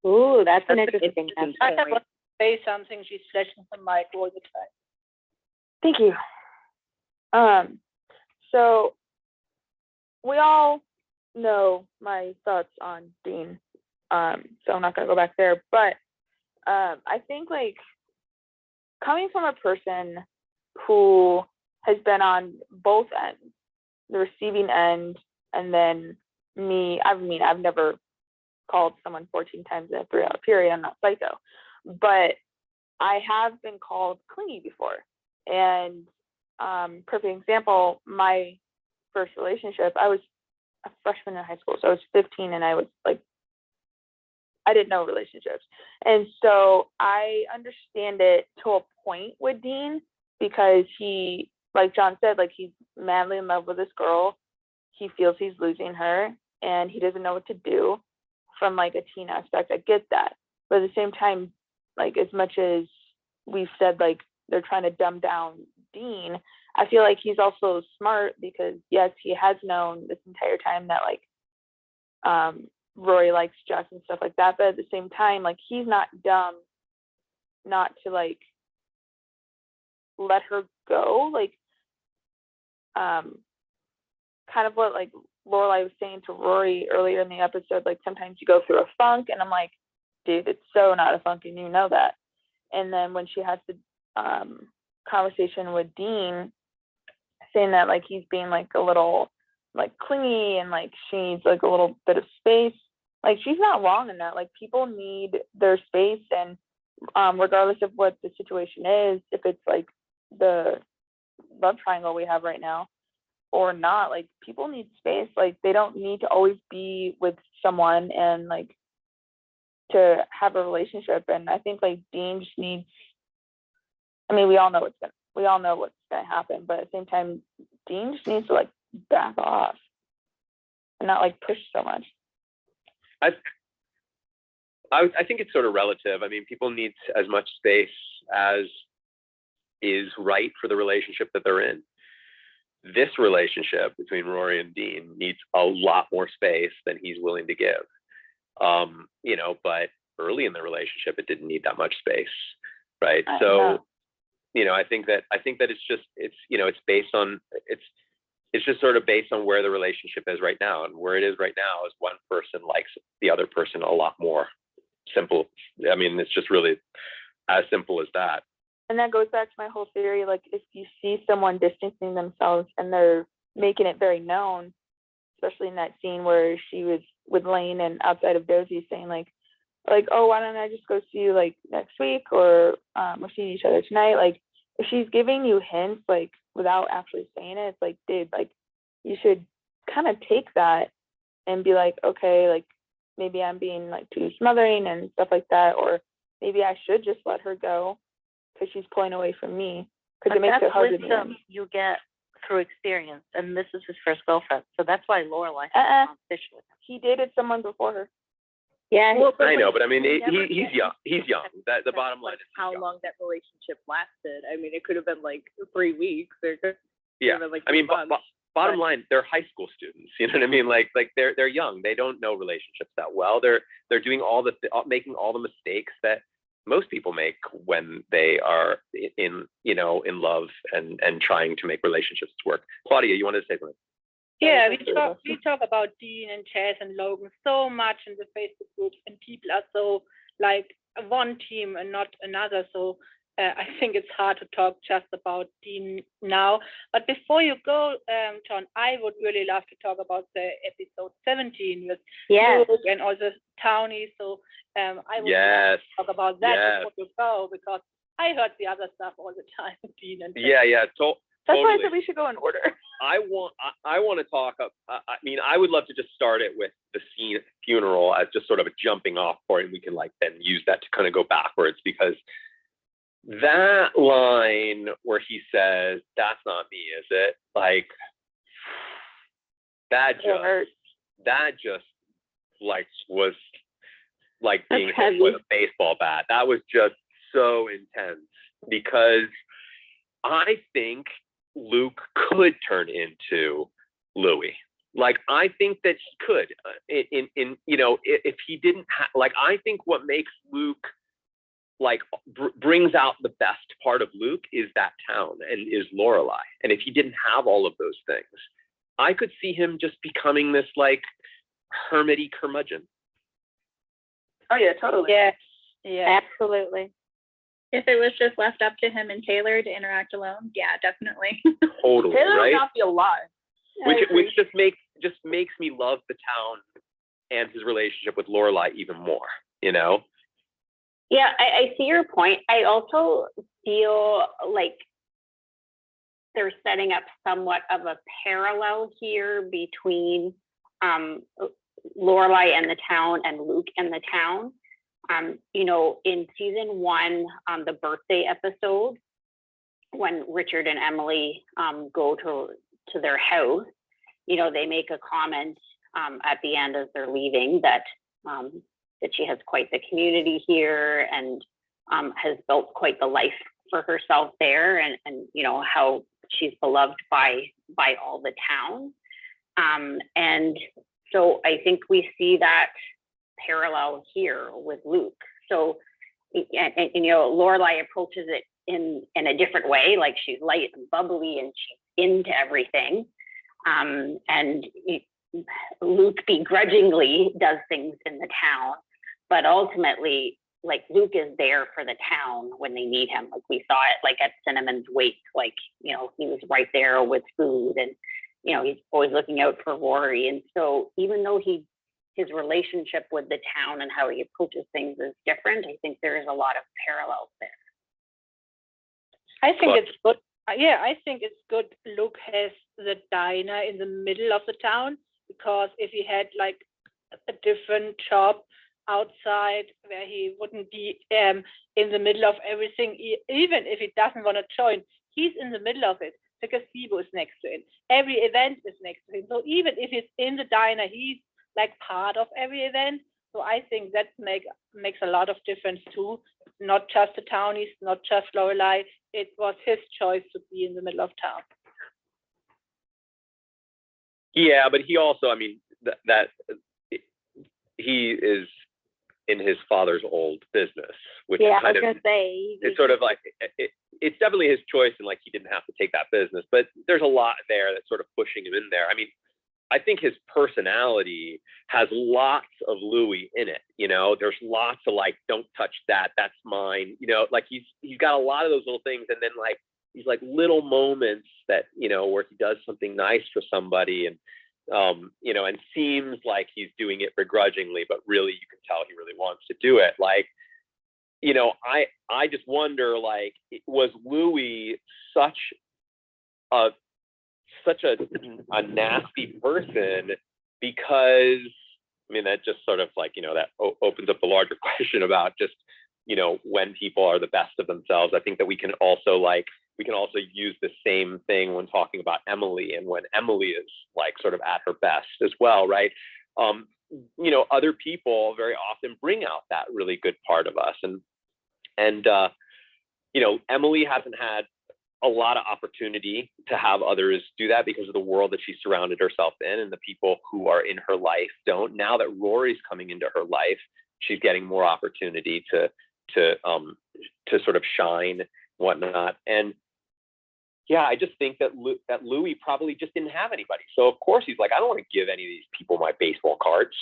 Ooh, that's an interesting I have to say something. She's flashing the mic all the time. Thank you. So we all know my thoughts on Dean. So I'm not gonna go back there, but I think like coming from a person who has been on both ends, the receiving end, and then me, I've never called someone 14 times in a 3-hour period. I'm not psycho, but I have been called clingy before. And perfect example, my first relationship, I was a freshman in high school, so I was 15 and I was like, I didn't know relationships. And so I understand it to a point with Dean because he, like John said, like he's madly in love with this girl. He feels he's losing her and he doesn't know what to do from like a teen aspect. I get that. But at the same time, like as much as we've said, like they're trying to dumb down Dean, I feel like he's also smart because yes, he has known this entire time that like Rory likes Jess and stuff like that, but at the same time, like he's not dumb not to like let her go. Like kind of what like Lorelai was saying to Rory earlier in the episode, like sometimes you go through a funk and I'm like, dude, it's so not a funk and you know that. And then when she has the conversation with Dean saying that like he's being like a little like clingy and like she needs like a little bit of space, like she's not wrong in that. Like people need their space, and regardless of what the situation is, if it's like the love triangle we have right now or not, like people need space. Like they don't need to always be with someone and like to have a relationship. And I think like Dean just needs, I mean, we all know what's gonna happen, but at the same time, Dean just needs to like back off and not like push so much. I think it's sort of relative. I mean, people need as much space as is right for the relationship that they're in. This relationship between Rory and Dean needs a lot more space than he's willing to give. You know, but early in the relationship, it didn't need that much space, right? So, you know, I think that it's based on it's just sort of based on where the relationship is right now, and where it is right now is one person likes the other person a lot more. Simple. I mean, it's just really as simple as that. And that goes back to my whole theory. Like if you see someone distancing themselves and they're making it very known, especially in that scene where she was with Lane and outside of Dozy saying like, oh, why don't I just go see you like next week, or we're seeing each other tonight. Like if she's giving you hints like without actually saying it, it's like, dude, like you should kind of take that and be like, okay, like maybe I'm being like too smothering and stuff like that, or maybe I should just let her go because she's pulling away from me, because it makes it harder to wisdom you get through experience, and this is his first girlfriend, so that's why Lorelai has competition with him. He dated someone before her. Yeah, well, I know, but I mean, he's young. He's young. That the bottom line is how long that relationship lasted. I mean, it could have been like 3 weeks. Or could have been like I mean, months. bottom line, they're high school students. You know what I mean? Like they're young. They don't know relationships that well. They're doing making all the mistakes that most people make when they are in love and trying to make relationships work. Claudia, you wanted to say something? Yeah, we talk about Dean and Chaz and Logan so much in the Facebook groups, and people are so like one team and not another. So I think it's hard to talk just about Dean now. But before you go, John, I would really love to talk about the episode 17 with Luke and all the townies. So I would love to talk about that before you go, because I heard the other stuff all the time. Dean and That's why I said we should go in order. I want to talk. I mean, I would love to just start it with the scene at the funeral as just sort of a jumping off point, and we can like then use that to kind of go backwards, because that line where he says, "That's not me, is it?" Like that just like was like being hit with a baseball bat. That was just so intense, because I think Luke could turn into Louis. Like, I think that he could, in you know, if he didn't like, I think what makes Luke like brings out the best part of Luke is that town and is Lorelai. And if he didn't have all of those things, I could see him just becoming this like hermity curmudgeon. Oh yeah, totally. Yeah, absolutely. If it was just left up to him and Taylor to interact alone, yeah, definitely. Totally, Taylor right? would not be alive. Which just makes me love the town and his relationship with Lorelai even more, you know? Yeah, I see your point. I also feel like they're setting up somewhat of a parallel here between Lorelai and the town and Luke and the town. You know, in season 1, the birthday episode, when Richard and Emily go to their house, you know, they make a comment at the end as they're leaving that she has quite the community here and has built quite the life for herself there, and you know how she's beloved by all the town. And so I think we see that parallel here with Luke. So, and you know, Lorelai approaches it in a different way, like she's light and bubbly and she's into everything. And Luke begrudgingly does things in the town, but ultimately, like, Luke is there for the town when they need him. Like we saw it like at Cinnamon's wake, like, you know, he was right there with food, and you know, he's always looking out for Rory. And so even though his relationship with the town and how he approaches things is different, I think there is a lot of parallels there. I think it's good. Yeah, I think it's good Luke has the diner in the middle of the town, because if he had like a different job outside where he wouldn't be in the middle of everything, even if he doesn't want to join, he's in the middle of it. The gazebo is next to him. Every event is next to him. So even if he's in the diner, he's like part of every event. So I think that makes a lot of difference too. Not just the townies, not just Lorelai. It was his choice to be in the middle of town. Yeah, but he also, I mean, that he is in his father's old business, which yeah, kind I was gonna say it's sort of like it's definitely his choice, and like he didn't have to take that business, but there's a lot there that's sort of pushing him in there. I mean, I think his personality has lots of Louis in it. You know, there's lots of like, don't touch that, that's mine. You know, like he's got a lot of those little things, and then like these like little moments that, you know, where he does something nice for somebody, and you know, and seems like he's doing it begrudgingly, but really you can tell he really wants to do it. Like, you know, I just wonder, like, was Louis such a nasty person? Because I mean, that just sort of like, you know, that opens up the larger question about just, you know, when people are the best of themselves. I think that we can also use the same thing when talking about Emily, and when Emily is like sort of at her best as well, right? You know, other people very often bring out that really good part of us, and you know, Emily hasn't had a lot of opportunity to have others do that because of the world that she surrounded herself in, and the people who are in her life don't. Now that Rory's coming into her life, she's getting more opportunity to sort of shine, whatnot. And yeah, I just think that Louis probably just didn't have anybody. So of course he's like, I don't want to give any of these people my baseball cards.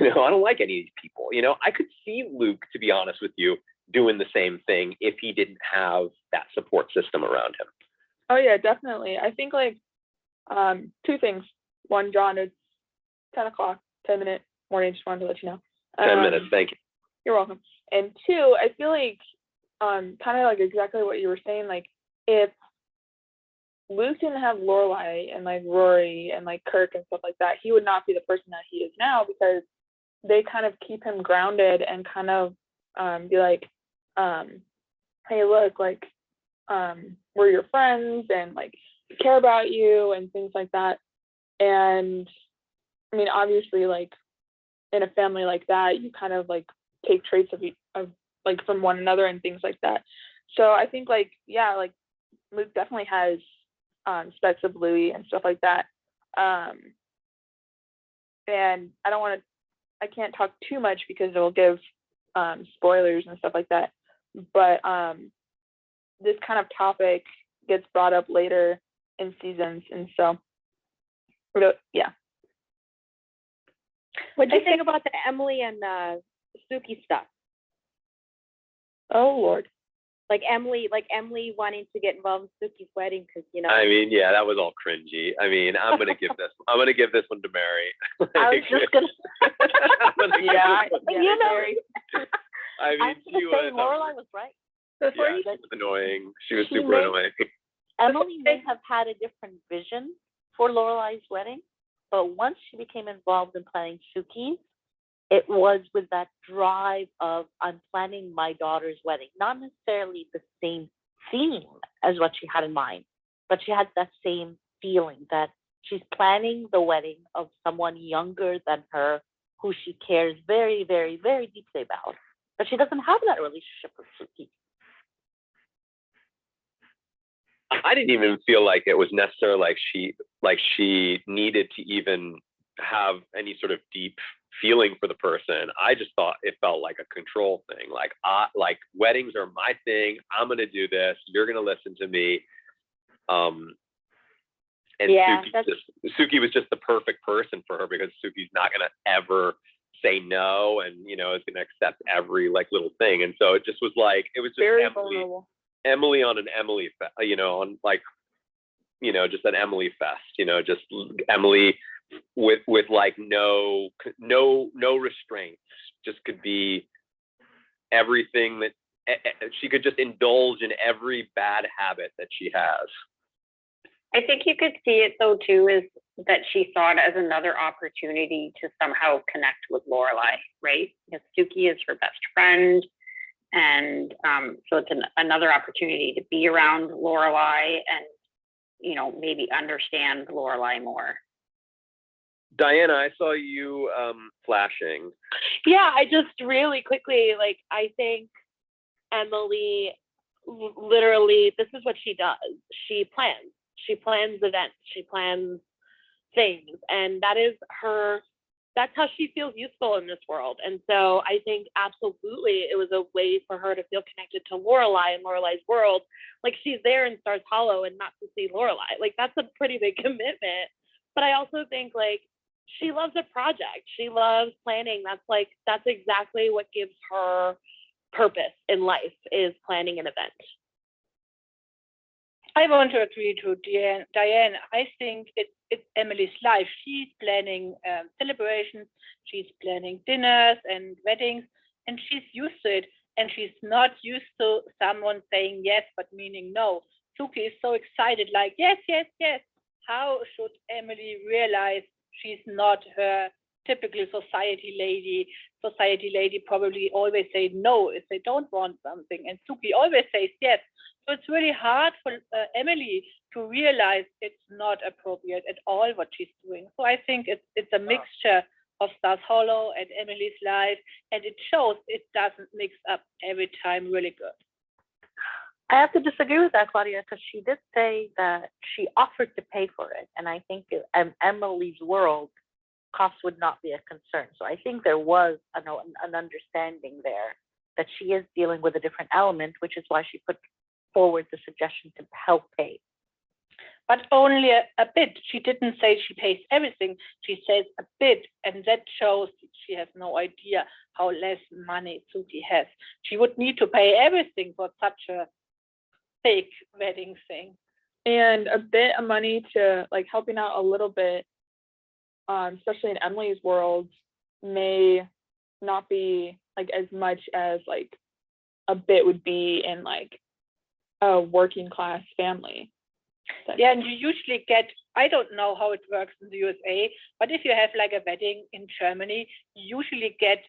You know, I don't like any of these people. You know, I could see Luke, to be honest with you, doing the same thing if he didn't have that support system around him. Oh yeah, definitely. I think like two things. One, John, it's 10 o'clock, 10-minute warning. Just wanted to let you know. 10 minutes, thank you. You're welcome. And two, I feel like kind of like exactly what you were saying. Like if Luke didn't have Lorelai and like Rory and like Kirk and stuff like that, he would not be the person that he is now, because they kind of keep him grounded and kind of be like, hey, look, like we're your friends and like we care about you and things like that. And I mean, obviously, like in a family like that, you kind of like take traits of like from one another and things like that. So I think like, yeah, like Luke definitely has specks of Louis and stuff like that. And I can't talk too much because it will give spoilers and stuff like that. But this kind of topic gets brought up later in seasons, and so yeah. What do you think about the Emily and Suki stuff? Oh Lord. Like Emily wanting to get involved in Suki's wedding because, you know. I mean, yeah, that was all cringy. I mean, I'm gonna give this one to Mary. I was just gonna. yeah, you know. I mean, I was gonna say Lorelai was right. Yeah, she was annoying. She was super annoying. Emily may have had a different vision for Lorelai's wedding, but once she became involved in planning Suki's, it was with that drive of, I'm planning my daughter's wedding. Not necessarily the same theme as what she had in mind, but she had that same feeling that she's planning the wedding of someone younger than her who she cares very, very, very deeply about. But she doesn't have that relationship with Suki. I didn't even feel like it was necessarily like she needed to even have any sort of deep feeling for the person. I just thought it felt like a control thing. Like weddings are my thing. I'm gonna do this. You're gonna listen to me. And yeah, Suki was just the perfect person for her, because Suki's not gonna ever say no, and is gonna accept every like little thing. And so it just was like, it was just very vulnerable. Emily on an Emily, on like, just an Emily fest, just Emily with like no restraints, just could be everything that she could just indulge in every bad habit that she has. I think you could see it though too, is that she saw it as another opportunity to somehow connect with Lorelai, right? Because Suki is her best friend. And so it's another opportunity to be around Lorelai and, maybe understand Lorelai more. Diana, I saw you flashing. Yeah, I just really quickly, I think Emily, literally, this is what she does. She plans. She plans events. She plans things. And that's how she feels useful in this world. And so I think absolutely it was a way for her to feel connected to Lorelai and Lorelai's world. Like, she's there in Stars Hollow and not to see Lorelai. Like, that's a pretty big commitment. But I also think she loves a project. She loves planning. That's exactly what gives her purpose in life, is planning an event. I want to agree to Diane. I think it's Emily's life. She's planning celebrations, she's planning dinners and weddings, and she's used to it. And she's not used to someone saying yes, but meaning no. Suki is so excited, like, yes, yes, yes. How should Emily realize she's not her typical society lady? Society lady probably always say no if they don't want something, and Suki always says yes. So it's really hard for Emily to realize it's not appropriate at all what she's doing. So I think it's a mixture of Stars Hollow and Emily's life, and it shows it doesn't mix up every time really good. I have to disagree with that, Claudia, because she did say that she offered to pay for it. And I think in Emily's world, cost would not be a concern. So I think there was an understanding there that she is dealing with a different element, which is why she put forward the suggestion to help pay. but only a bit. She didn't say she pays everything. She says a bit, and that shows she has no idea how less money Suki has. She would need to pay everything for such a fake wedding thing. And a bit of money to like helping out a little bit, especially in Emily's world, may not be like as much as like a bit would be in like a working class family. Yeah, and you usually get, I don't know how it works in the USA, but if you have like a wedding in Germany, you usually get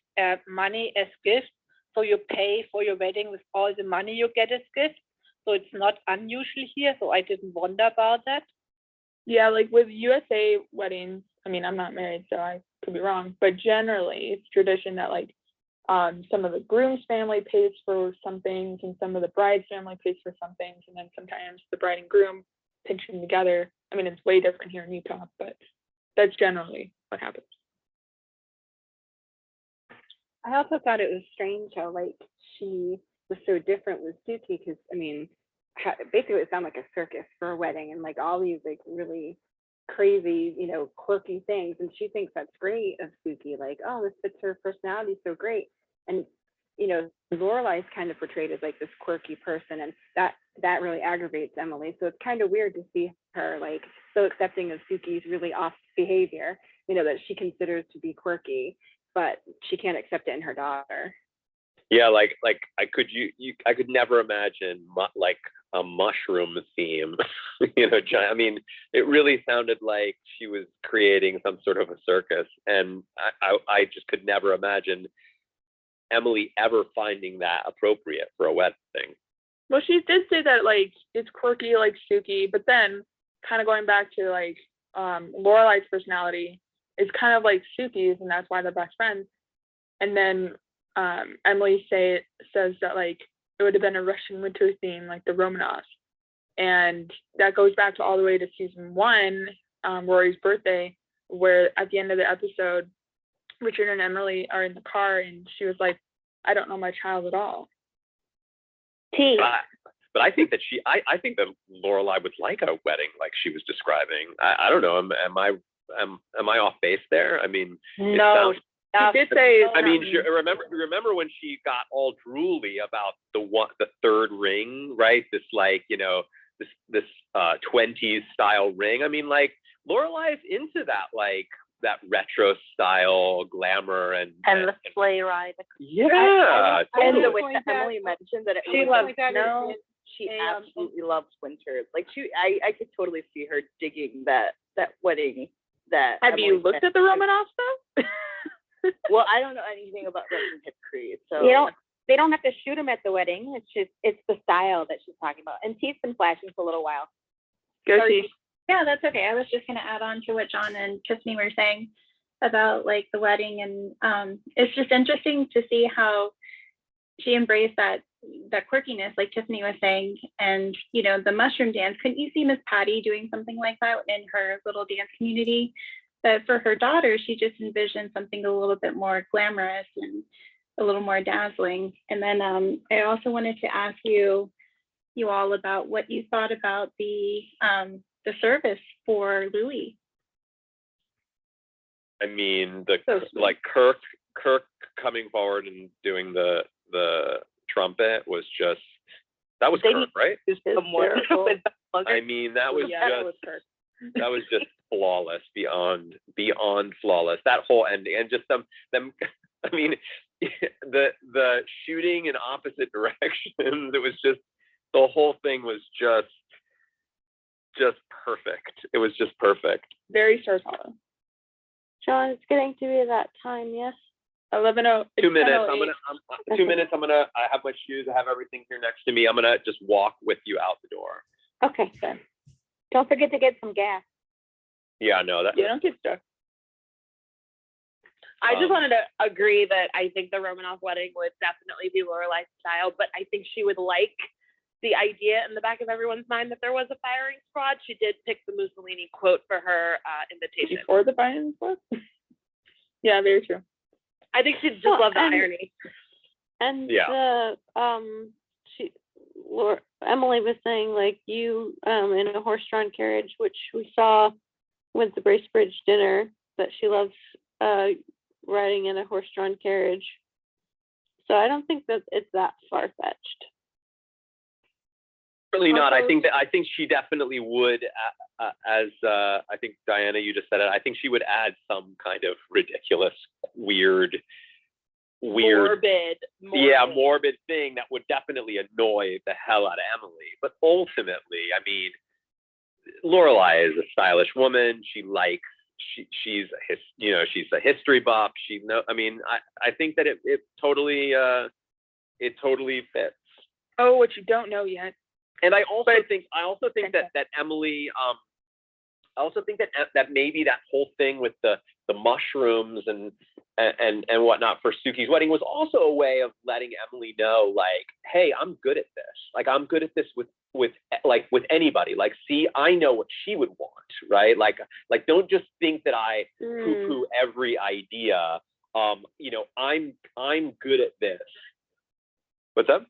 money as gift. So you pay for your wedding with all the money you get as gift. So it's not unusual here. So I didn't wonder about that. Yeah, like with USA weddings, I mean, I'm not married, so I could be wrong, but generally it's tradition that like some of the groom's family pays for some things and some of the bride's family pays for some things, and then sometimes the bride and groom pinch them together. I mean, it's way different here in Utah, but that's generally what happens. I also thought it was strange how like she was so different with Suki, because I mean, basically it sounded like a circus for a wedding, and like all these like really crazy, you know, quirky things, and she thinks that's great of Suki, like, oh, this fits her personality so great. And you know, Lorelai's kind of portrayed as like this quirky person, and that really aggravates Emily. So it's kind of weird to see her like so accepting of Suki's really off behavior, you know, that she considers to be quirky, but she can't accept it in her daughter. Yeah, like I could never imagine like a mushroom theme, you know. I mean, it really sounded like she was creating some sort of a circus, and I just could never imagine Emily ever finding that appropriate for a wedding. Well, she did say that like it's quirky like Suki, but then kind of going back to like Lorelai's personality is kind of like Suki's, and that's why they're best friends. And then Emily says that like it would have been a Russian winter theme, like the Romanovs, and that goes back to all the way to season 1, Rory's birthday, where at the end of the episode, Richard and Emily are in the car, and she was like, "I don't know my child at all." But I think that I think that Lorelai would like a wedding like she was describing. I don't know. Am I off base there? I mean, no. She did say. I mean, remember when she got all drooly about the third ring, right? This like, you know, this 20s style ring. I mean, like Lorelai's into that, like that retro style glamour and the sleigh ride. Yeah. And the way that Emily mentioned that She loves snow. She absolutely loves winter. Like I could totally see her digging that wedding. That have Emily you looked at the Romanovs though? Well, I don't know anything about Russian history, so they don't have to shoot him at the wedding. It's the style that she's talking about. And T's been flashing for a little while. Go T. Yeah, that's okay. I was just going to add on to what John and Tiffany were saying about like the wedding, and it's just interesting to see how she embraced that quirkiness, like Tiffany was saying, and you know, the mushroom dance. Couldn't you see Miss Patty doing something like that in her little dance community? But for her daughter, she just envisioned something a little bit more glamorous and a little more dazzling. And then I also wanted to ask you all about what you thought about the service for Louis. I mean, like Kirk coming forward and doing the trumpet was just, that was Kirk, right? I mean, that was just flawless, beyond flawless. That whole ending, and just them. I mean, the shooting in opposite directions. It was just, the whole thing was just perfect. It was just perfect. Very Star Hollow. John, it's getting to be that time. Yes. 11:00. 2 minutes. I'm 2 minutes. I have my shoes. I have everything here next to me. I'm gonna just walk with you out the door. Okay. Good. Don't forget to get some gas. Yeah, no, that. Yeah, don't get stuck. I just wanted to agree that I think the Romanov wedding would definitely be Lorelai's style, but I think she would like the idea in the back of everyone's mind that there was a firing squad. She did pick the Mussolini quote for her invitation. Before the firing squad? Yeah, very true. I think she'd just love the irony. And yeah. Emily was saying, like, you in a horse-drawn carriage, which we saw with the Bracebridge dinner, that she loves riding in a horse-drawn carriage. So I don't think that it's that far-fetched. Really not. I think she definitely would, as I think Diana, you just said it. I think she would add some kind of ridiculous, weird, Morbid. morbid thing that would definitely annoy the hell out of Emily. But ultimately, I mean, Lorelai is a stylish woman. She's a history buff. I think that it totally fits. Oh, what you don't know yet. And I also think that Emily, I also think that maybe that whole thing with the mushrooms and whatnot for Suki's wedding was also a way of letting Emily know, like, hey, I'm good at this. Like, I'm good at this with anybody. Like, see, I know what she would want, right? Like don't just think that I poo-poo every idea. I'm good at this. What's up?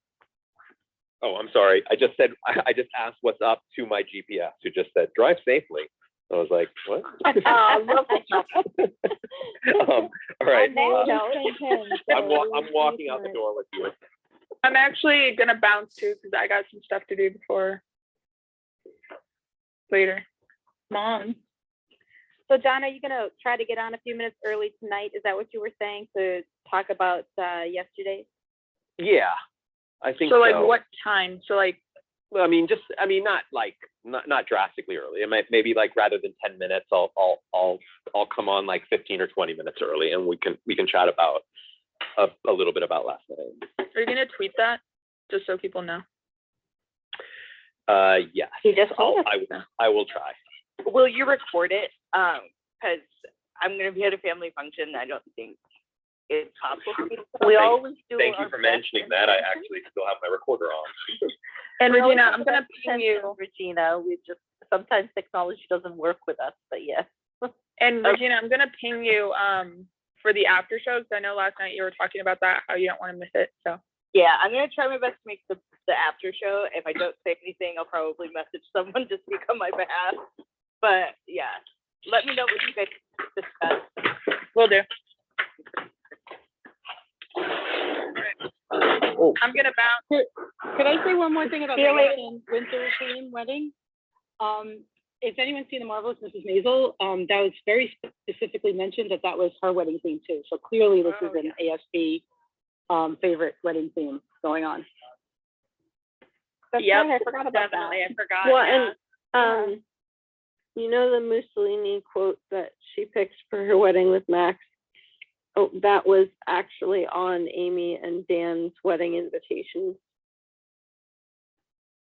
Oh, I'm sorry. I just asked what's up to my GPS, who just said, drive safely. I was like, what? All right. I'm walking out the door with you. I'm actually gonna bounce too because I got some stuff to do before later. Mom. So John, are you gonna try to get on a few minutes early tonight? Is that what you were saying, to talk about yesterday? Yeah, I think so. So Like what time? So like. Well, not drastically early. It might maybe like rather than 10 minutes, I'll come on like 15 or 20 minutes early, and we can chat about a little bit about last night. Are you gonna tweet that just so people know? Yes. I will try. Will you record it? Because I'm gonna be at a family function. I don't think it's possible for me to. We always do. Thank you for mentioning that. I actually still have my recorder on. And Regina, I'm gonna ping you. Regina, we just sometimes technology doesn't work with us, but yes. And Regina, I'm gonna ping you for the after show, because I know last night you were talking about that, how you don't want to miss it. So yeah, I'm gonna try my best to make the after show. If I don't say anything, I'll probably message someone to speak on my behalf. But yeah, let me know what you guys discuss. Will do. I'm gonna bounce. Could I say one more thing about the winter theme wedding? If anyone's seen The Marvelous Mrs. Maisel, that was very specifically mentioned that was her wedding theme too. So clearly this is an ASB favorite wedding theme going on. Yeah, I forgot about definitely. that. I forgot. Well, and you know the Mussolini quote that she picked for her wedding with Max? Oh, that was actually on Amy and Dan's wedding invitations.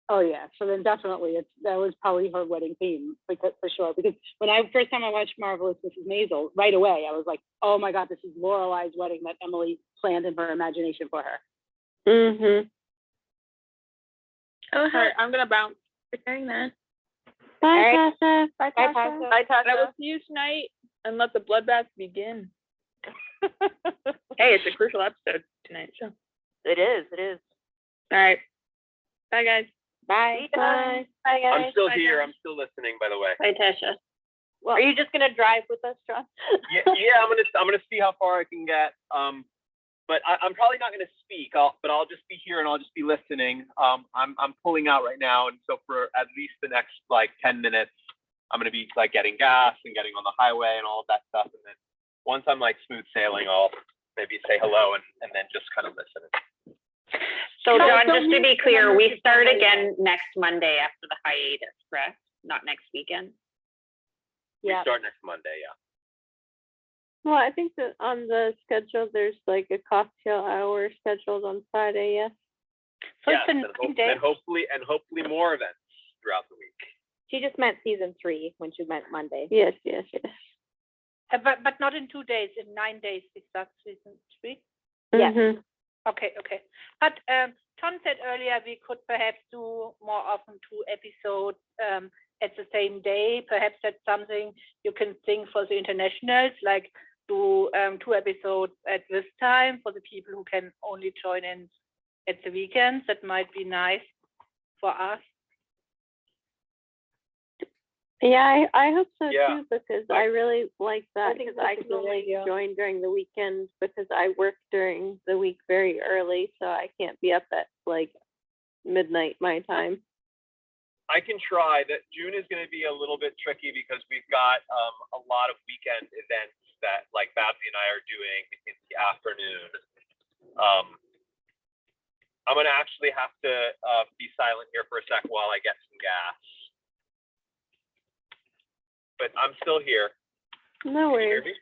Oh yeah, so then definitely that was probably her wedding theme, because for sure. Because when first time I watched Marvelous Mrs. Maisel, right away I was like, oh my God, this is Lorelai's wedding that Emily planned in her imagination for her. Mm-hmm. All right, I'm gonna bounce. Preparing that. Bye, Tasha. Bye, Tasha. Bye, Tasha. I will see you tonight, and let the bloodbath begin. Hey, it's a crucial episode tonight, so. It is. All right. Bye, guys. Bye. Bye. Bye, guys. I'm still Bye, here. guys. I'm still listening, by the way. Bye, Tasha. Well, are you just gonna drive with us, John? Yeah. I'm gonna see how far I can get. But I'm probably not gonna speak. But I'll just be here and I'll just be listening. I'm pulling out right now, and so for at least the next like 10 minutes, I'm gonna be like getting gas and getting on the highway and all of that stuff, and then once I'm like smooth sailing, I'll maybe say hello and then just kind of listen. So John, just to be clear, we start again next Monday after the hiatus, correct? Not next weekend? We start next Monday, yeah. Well, I think that on the schedule, there's like a cocktail hour scheduled on Friday, yes? So Yes, it's and hopefully more events throughout the week. She just meant season 3 when she meant Monday. Yes. But not in 2 days, in 9 days, is that season 3? Yes. Mm-hmm. Okay. But Tom said earlier we could perhaps do more often 2 episodes at the same day. Perhaps that's something you can think for the internationals, like do 2 episodes at this time for the people who can only join in at the weekends. That might be nice. for us. Yeah, I hope so Yeah. too, because I really like that, think because that's I a can good only idea. join during the weekend because I work during the week very early, so I can't be up at like midnight my time. I can try. That June is going to be a little bit tricky because we've got a lot of weekend events that like Babsy and I are doing in the afternoon. I'm going to actually have to be silent here for a sec while I get some gas. But I'm still here. No Can you hear worries. me?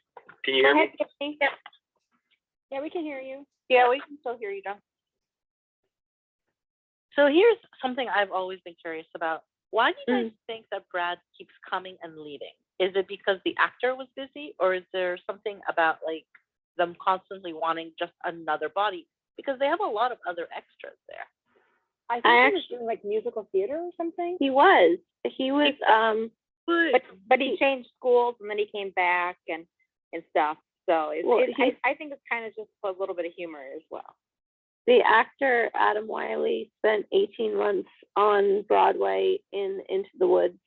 Can you hear me? Yep. Yeah, we can hear you. Yeah, we can still hear you, John. So here's something I've always been curious about. Why do you guys think that Brad keeps coming and leaving? Is it because the actor was busy, or is there something about like them constantly wanting just another body? Because they have a lot of other extras there. I think he was doing like musical theater or something. He was. But he changed schools and then he came back and stuff. So I think it's kind of just a little bit of humor as well. The actor Adam Wiley spent 18 months on Broadway in Into the Woods.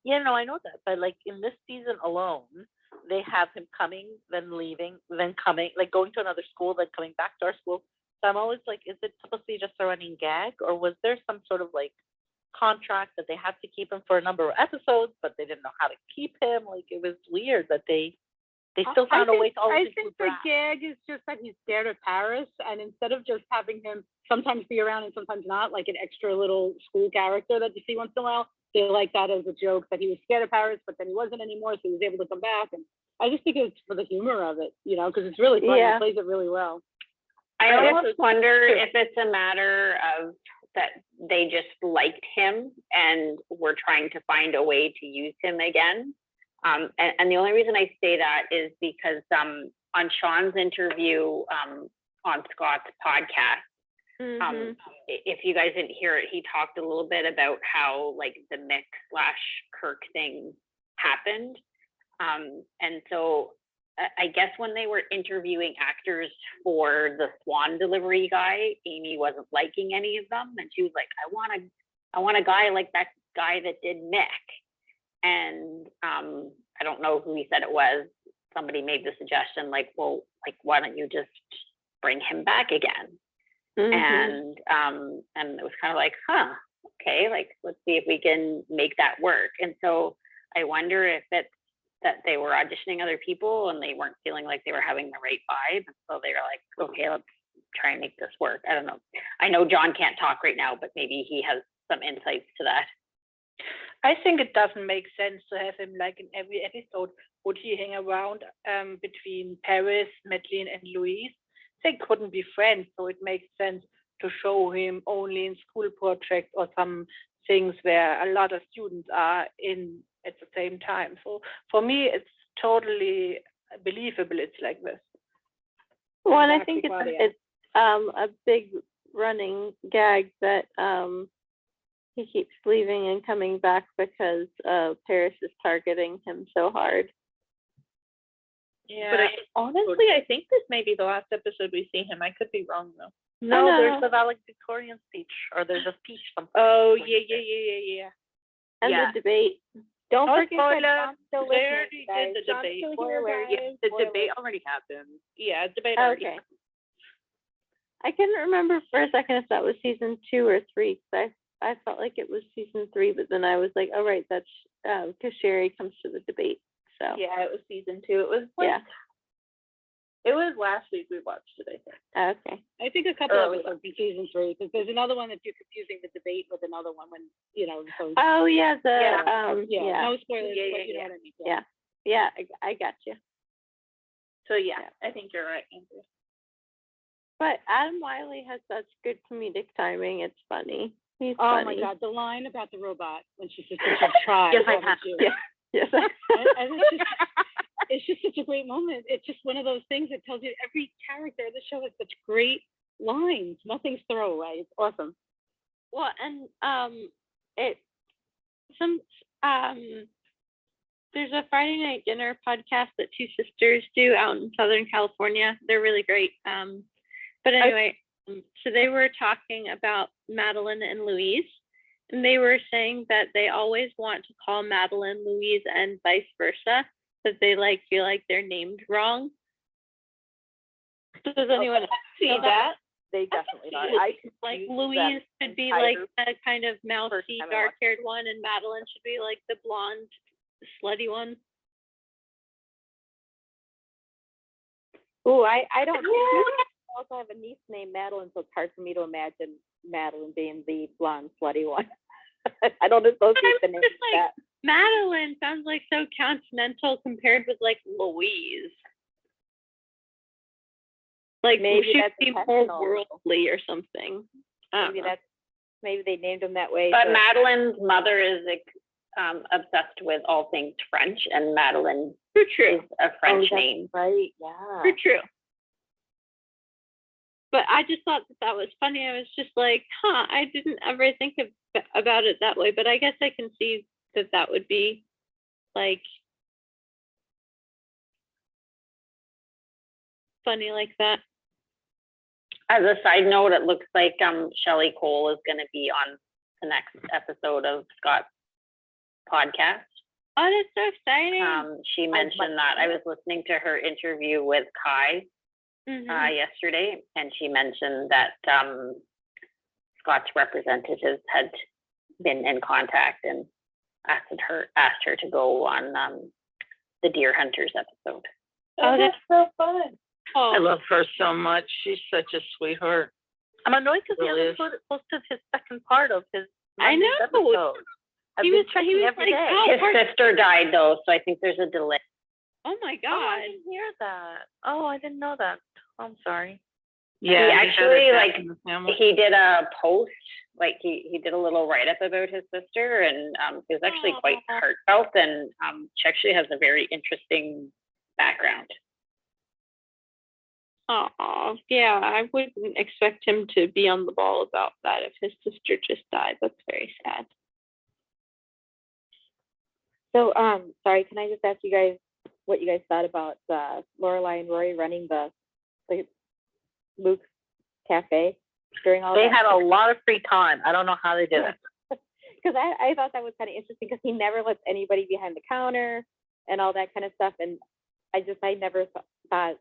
Yeah, no, I know that, but like in this season alone, they have him coming, then leaving, then coming, like going to another school, then coming back to our school. So I'm always like, is it supposed to be just a running gag, or was there some sort of like contract that they had to keep him for a number of episodes, but they didn't know how to keep him? Like it was weird that they still found a way to always I think the gag is just that he's scared of Paris, and instead of just having him sometimes be around and sometimes not, like an extra little school character that you see once in a while, they like that as a joke that he was scared of Paris, but then he wasn't anymore, so he was able to come back. And I just think it's for the humor of it, you know, because it's really funny. Yeah. He plays it really well. I almost wonder if it's a matter of that they just liked him and were trying to find a way to use him again. And the only reason I say that is because on Sean's interview on Scott's podcast, if you guys didn't hear it, he talked a little bit about how like the Mick/Kirk thing happened. And so I guess when they were interviewing actors for the Swan delivery guy, Amy wasn't liking any of them, and she was like, I want a guy like that guy that did Mick. And I don't know who he said it was. Somebody made the suggestion, like, well, like, why don't you just bring him back again? And it was kind of like, okay, like, let's see if we can make that work. And so I wonder if it's that they were auditioning other people and they weren't feeling like they were having the right vibe. And so they were like, okay, let's try and make this work. I don't know. I know John can't talk right now, but maybe he has some insights to that. I think it doesn't make sense to have him like in every episode. Would he hang around between Paris, Madeline, and Louise? They couldn't be friends, so it makes sense to show him only in school projects or some things where a lot of students are in at the same time. So for me, it's totally believable it's like this. Well, and I think it's a big running gag that he keeps leaving and coming back because Paris is targeting him so hard. Yeah, but honestly, I think this may be the last episode we see him. I could be wrong though. No, there's the valedictorian speech, or there's a speech. Oh, yeah. And the debate. Don't forget that John's still They listening, already guys. did the John's debate. still here, guys. Yeah, the Spoilers. debate already happened. Yeah, debate already. Okay. I couldn't remember for a second if that was season 2 or 3, because I felt like it was season 3, but then I was like, oh, right, that's because Sherry comes to the debate. So Yeah, it was season 2. It was like, it was last week we watched it, I think. Okay. I think a couple of episodes in season 3, because there's another one that you're confusing the debate with another one when, you know. So, Oh, yeah, no spoilers, but you know what I mean. Yeah, I got you. So yeah, I think you're right, Andrew. But Adam Wiley has such good comedic timing. It's funny. He's Oh funny. my God, the line about the robot when she says you should try. Yes, I have. Yes. And it's just such a great moment. It's just one of those things that tells you every character in the show has such great lines. Nothing's throwaway. It's awesome. Well, and there's a Friday night dinner podcast that two sisters do out in Southern California. They're really great. But anyway, So they were talking about Madeline and Louise, and they were saying that they always want to call Madeline Louise and vice versa, that they like feel like they're named wrong. Does anyone see that? They definitely not. Like Louise should be like the kind of mousy, dark-haired one, and Madeline should be like the blonde, slutty one. Ooh, I don't. I also have a niece named Madeline, so it's hard for me to imagine Madeline being the blonde, slutty one. I don't associate the name with that. Madeline sounds like so continental compared with like Louise. Like maybe she should be more worldly or something. Maybe they named him that way. But Madeline's mother is obsessed with all things French, and Madeline is a French name. Right? Yeah. True. But I just thought that was funny. I was just like, I didn't ever think about it that way. But I guess I can see that would be like funny like that. As a side note, it looks like Shelley Cole is going to be on the next episode of Scott's podcast. Oh, that's so exciting. She mentioned that. I was listening to her interview with Kai yesterday, and she mentioned that Scott's representatives had been in contact and asked her to go on the Deer Hunters episode. Oh, that's so fun. Oh. I love her so much. She's such a sweetheart. I'm annoyed because he hasn't posted his second part of his Monday's episode. He was checking every day. His sister died though, so I think there's a delay. Oh my God. Oh, I didn't hear that. Oh, I didn't know that. Oh, I'm sorry. Yeah, he actually he did a post, like he did a little write-up about his sister, and it was actually quite heartfelt, and she actually has a very interesting background. Oh, yeah, I wouldn't expect him to be on the ball about that if his sister just died. That's very sad. So, sorry, can I just ask you guys what you guys thought about Lorelai and Rory running the Luke's Cafe during all that? They had a lot of free time. I don't know how they did it. Because I thought that was kind of interesting because he never lets anybody behind the counter and all that kind of stuff. And I never thought that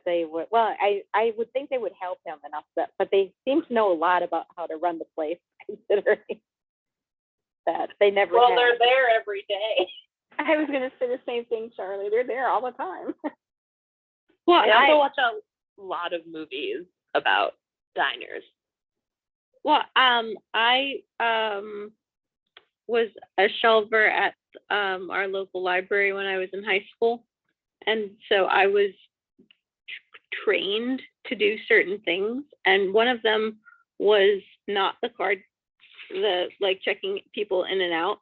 they would. Well, I would think they would help him enough, but they seem to know a lot about how to run the place, considering that they never. Well, they're there every day. I was gonna say the same thing, Charlie. They're there all the time. Well, I also watch a lot of movies about diners. Well, I was a shelver at our local library when I was in high school, and so I was trained to do certain things, and one of them was not like checking people in and out,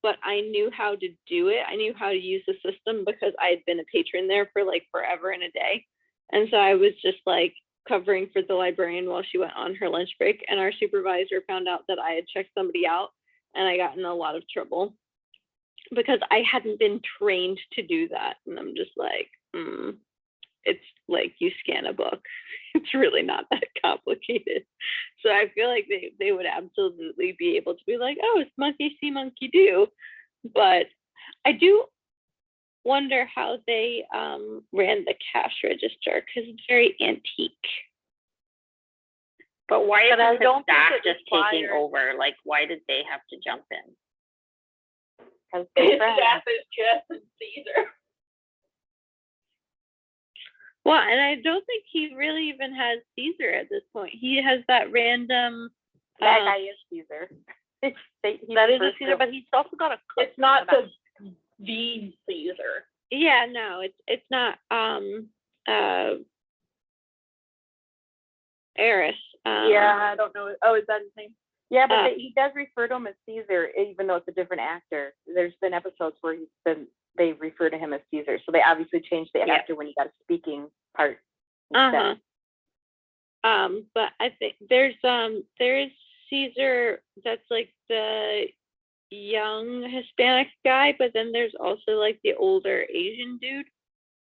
but I knew how to do it. I knew how to use the system because I had been a patron there for like forever and a day, and so I was just like covering for the librarian while she went on her lunch break, and our supervisor found out that I had checked somebody out, and I got in a lot of trouble because I hadn't been trained to do that. And I'm just like, it's like you scan a book. It's really not that complicated. So I feel like they would absolutely be able to be like, oh, it's monkey see, monkey do. But I do wonder how they ran the cash register because it's very antique. But why isn't the staff just taking over? Like, why did they have to jump in? Because staff is just Caesar. Well, and I don't think he really even has Caesar at this point. He has that random. That guy is Caesar. That is a Caesar, but he's also got a cook. It's not the Caesar. Yeah, no, it's not. Eris. Yeah, I don't know. Oh, is that his name? Yeah, but he does refer to him as Caesar, even though it's a different actor. There's been episodes where they refer to him as Caesar, so they obviously changed the actor when he got a speaking part instead. But I think there is Caesar that's like the young Hispanic guy, but then there's also like the older Asian dude.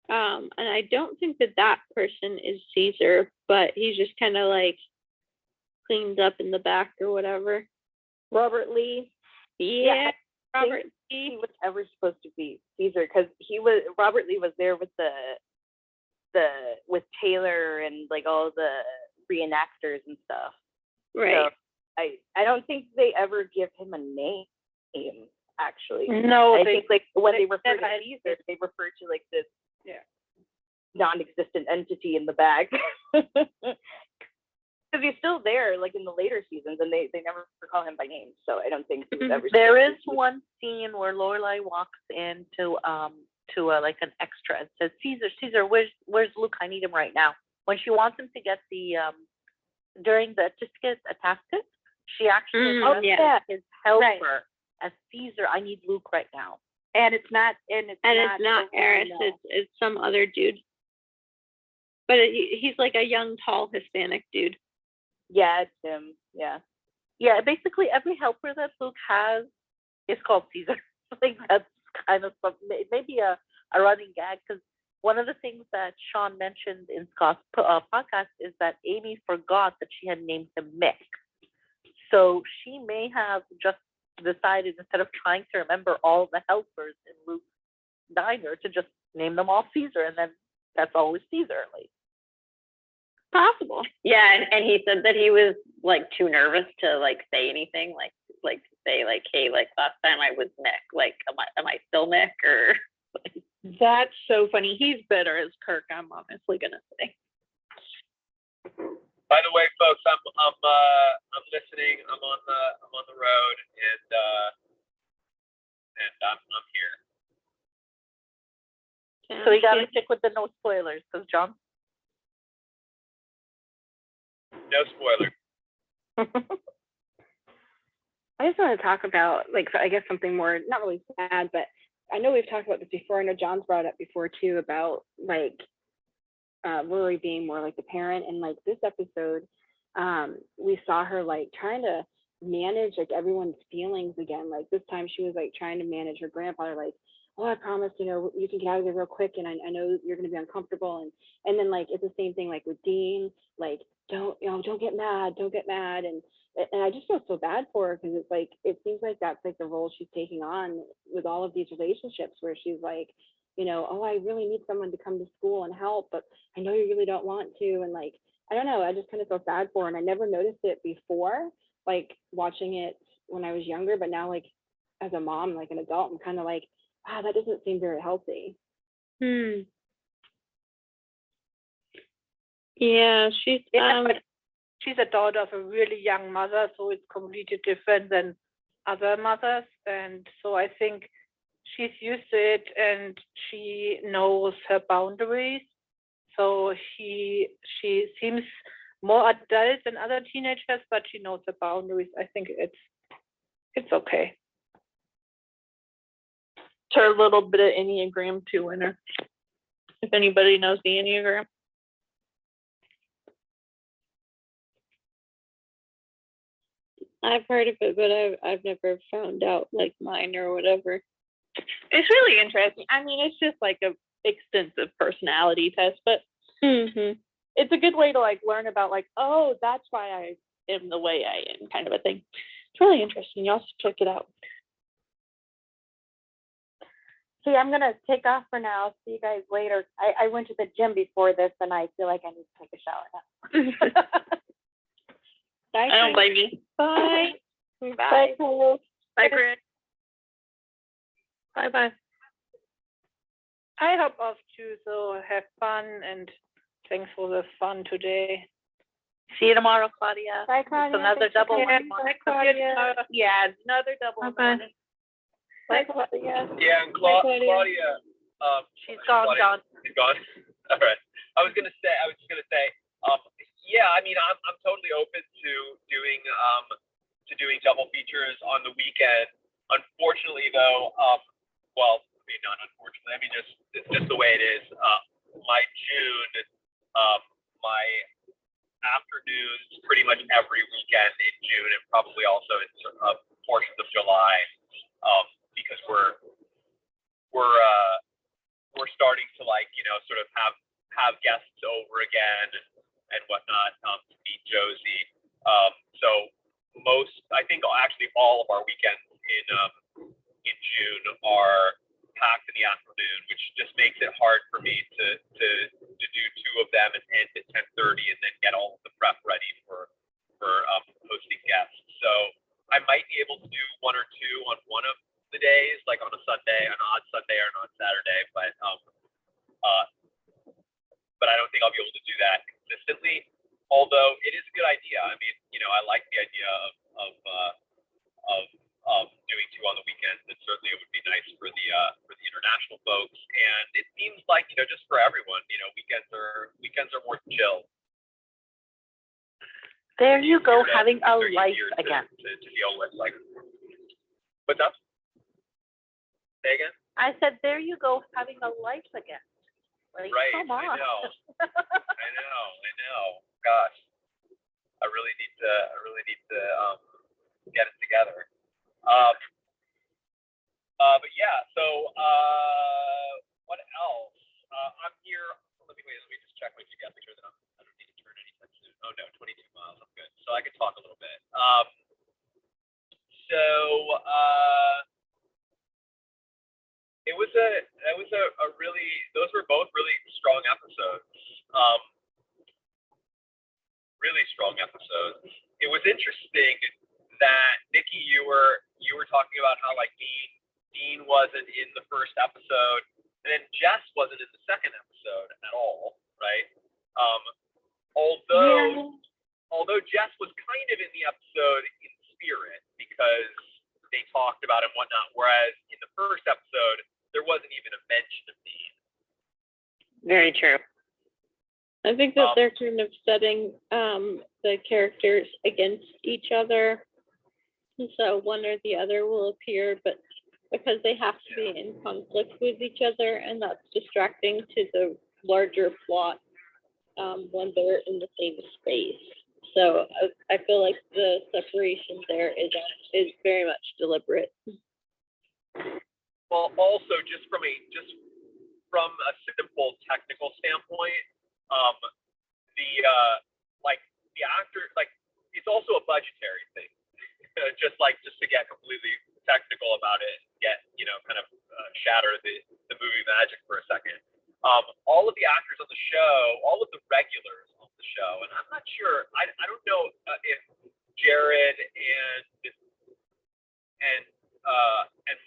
And I don't think that person is Caesar, but he's just kind of like cleaned up in the back or whatever. Robert Lee. Yeah, Robert He Lee. was ever supposed to be Caesar because Robert Lee was there with with Taylor and like all the reenactors and stuff. Right. So I don't think they ever give him a name, actually. No, I think like when they refer said to I- Caesar, they refer to like this Yeah. non-existent entity in the back. Because he's still there, like in the later seasons, and they never call him by name. So I don't think he was ever. There is one scene where Lorelai walks into to like an extra and says, Caesar, where's Luke? I need him right now. When she wants him to get the just to get a tasket, she actually addresses his helper as Caesar. I need Luke right now. And it's not It's not Eris. It's some other dude. But he's like a young, tall Hispanic dude. Yeah, it's him. Yeah. Yeah, basically every helper that Luke has is called Caesar. I think that's kind of maybe a running gag, because one of the things that Sean mentioned in Scott's podcast is that Amy forgot that she had named him Mick. So she may have just decided, instead of trying to remember all the helpers in Luke's diner, to just name them all Caesar, and then that's always Caesar. Like, possible. Yeah, and he said that he was like too nervous to like say anything, like say like, hey, like last time I was Mick, like am I still Mick or? That's so funny. He's bitter as Kirk, I'm honestly gonna say. By the way, folks, I'm listening. I'm on the road, and I'm here. so we got to stick with the no spoilers, because John. No spoilers. I just want to talk about, like, I guess something more, not really sad, but I know we've talked about this before. I know John's brought it up before too, about like Rory being more like the parent. And like this episode, we saw her like trying to manage like everyone's feelings again. Like this time she was like trying to manage her grandfather, like, oh, I promise, you know, you can get out of there real quick, and I know you're going to be uncomfortable. And then like it's the same thing like with Dean, like don't get mad, and I just feel so bad for her, because it's like it seems like that's like the role she's taking on with all of these relationships, where she's like, you know, oh, I really need someone to come to school and help, but I know you really don't want to. And like, I don't know, I just kind of feel bad for her, and I never noticed it before, like watching it when I was younger, but now like as a mom, like an adult, I'm kind of like, wow, that doesn't seem very healthy. Yeah, she's a daughter of a really young mother, so it's completely different than other mothers. And so I think she's used to it, and she knows her boundaries. So she seems more adult than other teenagers, but she knows her boundaries. I think it's okay. her little bit of Enneagram 2 in her. If anybody knows the Enneagram. I've heard of it, but I've never found out like mine or whatever. It's really interesting. I mean, it's just like a extensive personality test, but it's a good way to like learn about like, oh, that's why I am the way I am, kind of a thing. It's really interesting. Y'all should check it out. See, I'm gonna take off for now. See you guys later. I went to the gym before this, and I feel like I need to take a shower now. I don't blame you. Bye. Bye. Bye, Cole. Bye, Greg. Bye. I hop off too, so have fun, and thanks for the fun today. See you tomorrow, Claudia. Bye, Claudia. It's another double one. Bye, Claudia. Yeah, another double one. Bye, Claudia. Yeah, and Claudia. She's gone, John. She's gone. All right. I was just gonna say, yeah, I mean, I'm totally open to doing double features on the weekend. Unfortunately, though, well, I mean, not unfortunately. I mean, it's just the way it is. My June, my afternoons pretty much every weekend in June, and probably also in portions of July, because we're starting to obviously all of our weekends in June are packed in the afternoon, which just makes it hard for me to do two of them and end at 10:30 and then get all of the prep ready for hosting guests. So I might be able to do one or two on one of the days, like on a Sunday, an odd Sunday or an odd Saturday, but I don't think I'll be able to do that consistently. Although it is a good idea. I mean, I like the idea of doing two on the weekends, and certainly it would be nice for the international folks. And it seems like just for everyone, weekends are more chill. There you go, having a They're life easier again. to deal with. Like, what's up? Say again. I said, there you go, having a life again. Like, Right. come on. I know. Gosh, I really need to get it together. But yeah. So what else? I'm here. Let me just check my GPS, make sure that I don't need to turn anytime soon. Oh no, 22 miles. I'm good. So I can talk a little bit. It was a really, those were both really strong episodes. Really strong episodes. It was interesting that Nikki, you were talking about how like Dean wasn't in the first episode, and then Jess wasn't in the second episode at all, right? Although Jess was kind of in the episode in spirit because they talked about it and whatnot, whereas in the first episode there wasn't even a mention of Dean. Very true. I think that they're kind of setting the characters against each other. And so one or the other will appear, but because they have to be in conflict with each other, and that's distracting to the larger plot when they're in the same space. So I feel like the separation there is very much deliberate. Well, also just from a simple technical standpoint, the actor, like, it's also a budgetary thing. just to get completely technical about it, get kind of shatter the movie magic for a second. All of the actors on the show, all of the regulars on the show, and I'm not sure. I don't know if Jared and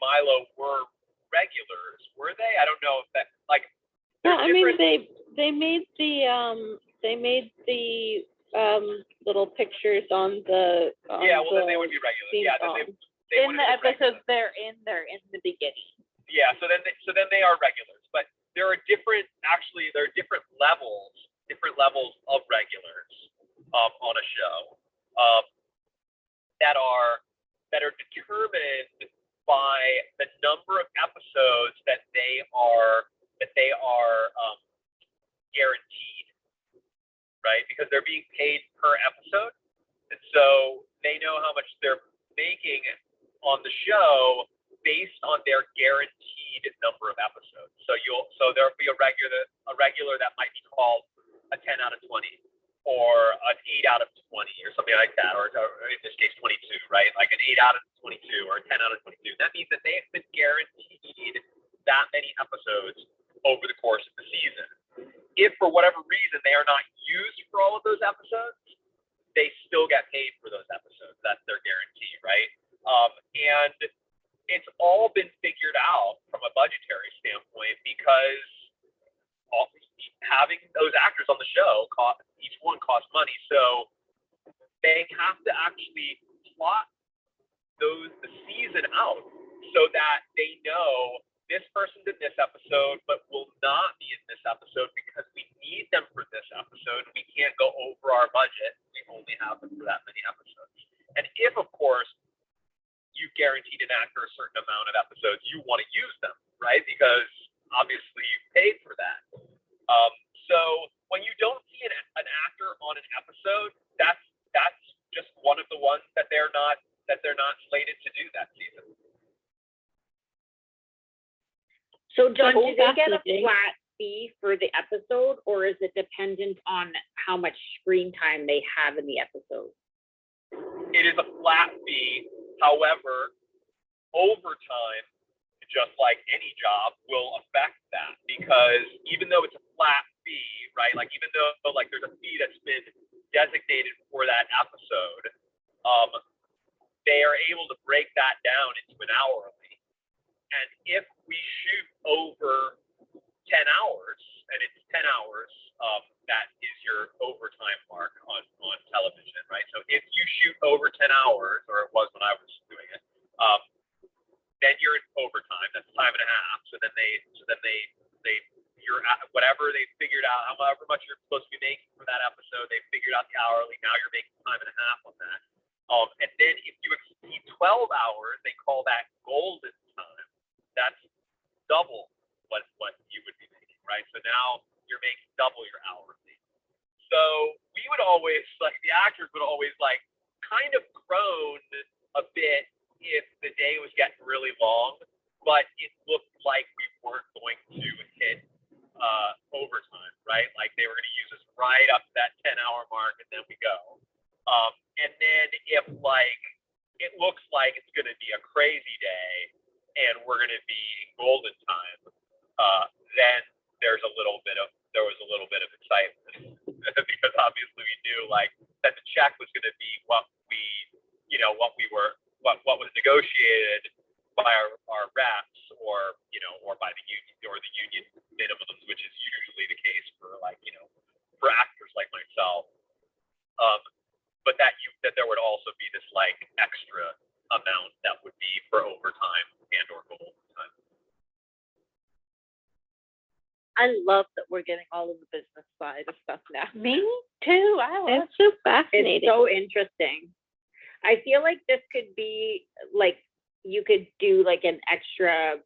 Milo were regulars. Were they? I don't know if that like. Yeah, I mean they made the little pictures on the then they would be regulars. Yeah, then they in the episodes they're in the beginning. Yeah, so then they are regulars, but there are different levels of regulars on a show that are determined by the number of episodes that they are guaranteed, right? Because they're being paid per episode, and so they know how much they're making on the show based on their guaranteed number of episodes. So there'll be a regular that might be called a 10 out of 20 or an 8 out of 20 or something like that, or in this case 22, right? Like an 8 out of 22 or a 10 out of 22. That means that they have been guaranteed that many episodes over the course of the season. If for whatever reason they are not used for all of those episodes, they still get paid for those episodes. That's their guarantee, right? And it's all been figured out from a budgetary standpoint because having those actors on the show each one costs money. So they have to actually plot the season out so that they know this person's in this episode, but will not be in this episode because we need them for this episode. We can't go over our budget. We only have them for that many episodes. And if, of course, you guaranteed an actor a certain amount of episodes, you want to use them, right? Because obviously you paid for that. So when you don't see an actor on an episode, that's just one of the ones that they're not slated to do that season. So John, do they get a flat fee for the episode, or is it dependent on how much screen time they have in the episode? It is a flat fee. However, overtime, just like any job, will affect that, because even though it's a flat fee, right? Like even though like there's a fee that's been designated for that episode, they are able to break that down into an hourly. And if we shoot over 10 hours, and it's 10 hours, that is your overtime mark on television, right? So if you shoot over 10 hours, or it was when I was doing it, then you're in overtime. That's time and a half. So then you're at whatever they figured out, however much you're supposed to be making for that episode, they figured out the hourly. Now you're making time and a half on that. And then if you exceed 12 hours, they call that golden time. That's double what you would be making, right? So now you're making double your hourly. So we would always, like, the actors would always, like, kind of groan a bit if the day was getting really long, but it looked like we weren't going to hit overtime, right? Like they were going to use us right up to that 10-hour mark, and then we go. And then if like it looks like it's going to be a crazy day and we're going to be in golden time, then there was a little bit of excitement because obviously we knew like that the check was going to be what was negotiated by our reps, or by the union, or the union minimums, which is usually the case for for actors like myself. But that there would also be this like extra amount that would be for overtime and or golden time. I love that we're getting all of the business side of stuff now. Me too. It's so fascinating. It's so interesting. I feel like this could be like, you could do like an extra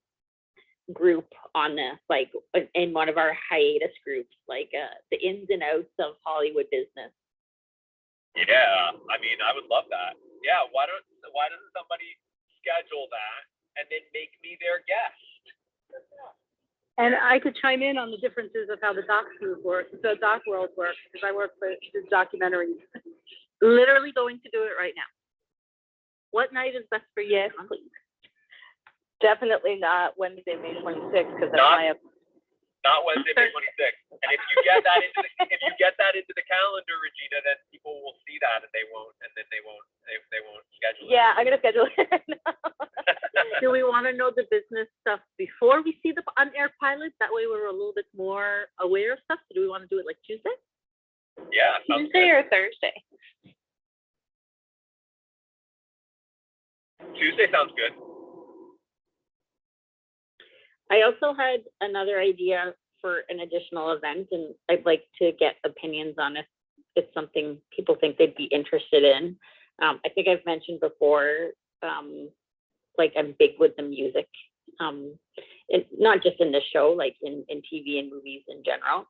group on this, like in one of our hiatus groups, like the ins and outs of Hollywood business. Yeah, I mean, I would love that. Yeah, why doesn't somebody schedule that and then make me their guest? And I could chime in on the differences of how the doc world works, because I work for the documentaries. Literally going to do it right now. What night is best for you? Yes, please. Definitely not Wednesday, May 26th, because that's my Not Wednesday, May 26th. And if you get that into the calendar, Regina, then people will see that and they won't schedule it. Yeah, I'm gonna schedule it now. Do we want to know the business stuff before we see the on-air pilot? That way we're a little bit more aware of stuff. So do we want to do it like Tuesday? Yeah. Tuesday or Thursday? Tuesday sounds good. I also had another idea for an additional event, and I'd like to get opinions on if it's something people think they'd be interested in. I think I've mentioned before, like I'm big with the music, not just in this show, like in TV and movies in general.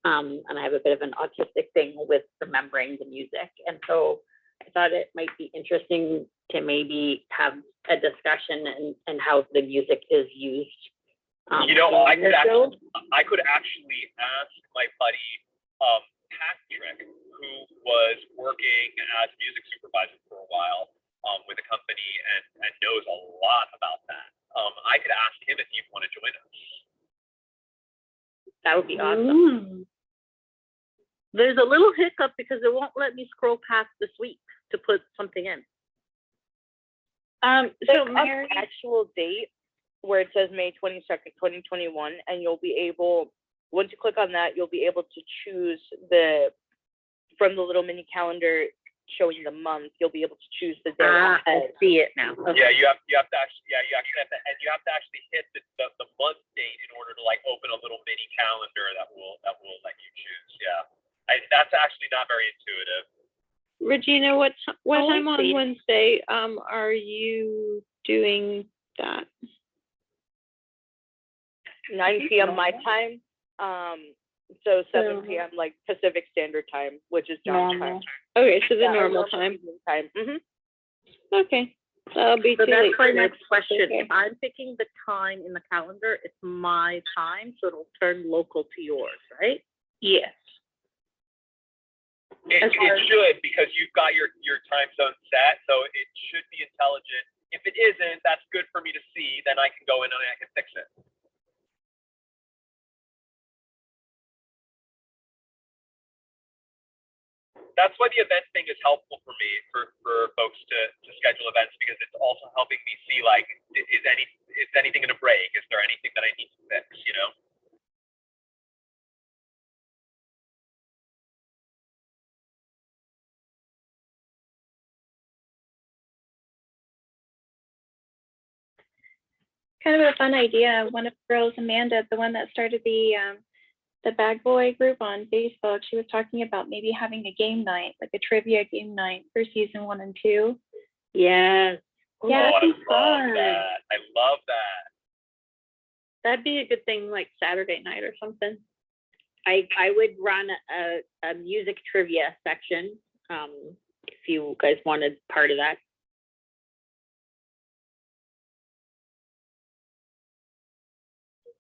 And I have a bit of an autistic thing with remembering the music. And so I thought it might be interesting to maybe have a discussion and how the music is used. I could actually ask my buddy Patrick, who was working as music supervisor for a while with a company and knows a lot about that. I could ask him if he'd want to join us. That would be awesome. There's a little hiccup because it won't let me scroll past this week to put something in. So Mary, actual date where it says May 22nd, 2021, and you'll be able, once you click on that, you'll be able to choose from the little mini calendar showing the month, you'll be able to choose the day. I see it now. Okay. Yeah, you have to actually hit the month date in order to like open a little mini calendar that will let you choose. Yeah, that's actually not very intuitive. Regina, what time on Wednesday are you doing that? 9 p.m. my time. So 7 p.m. like Pacific Standard Time, which is John's time. Okay, so the normal time. Okay. That'll be So too that's late my for next question. Okay. If I'm picking the time in the calendar, it's my time, so it'll turn local to yours, right? Yes. It should, because you've got your time zone set, so it should be intelligent like, is anything gonna break? Is there anything that I need to fix, you know? Kind of a fun idea. One of the girls, Amanda, the one that started the Bag Boy group on Facebook, she was talking about maybe having a game night, like a trivia game night for season 1 and 2. Yes. Yeah, Oh, I it'd be love fun. that. I love that. That'd be a good thing, like Saturday night or something. I would run a music trivia section, if you guys wanted part of that.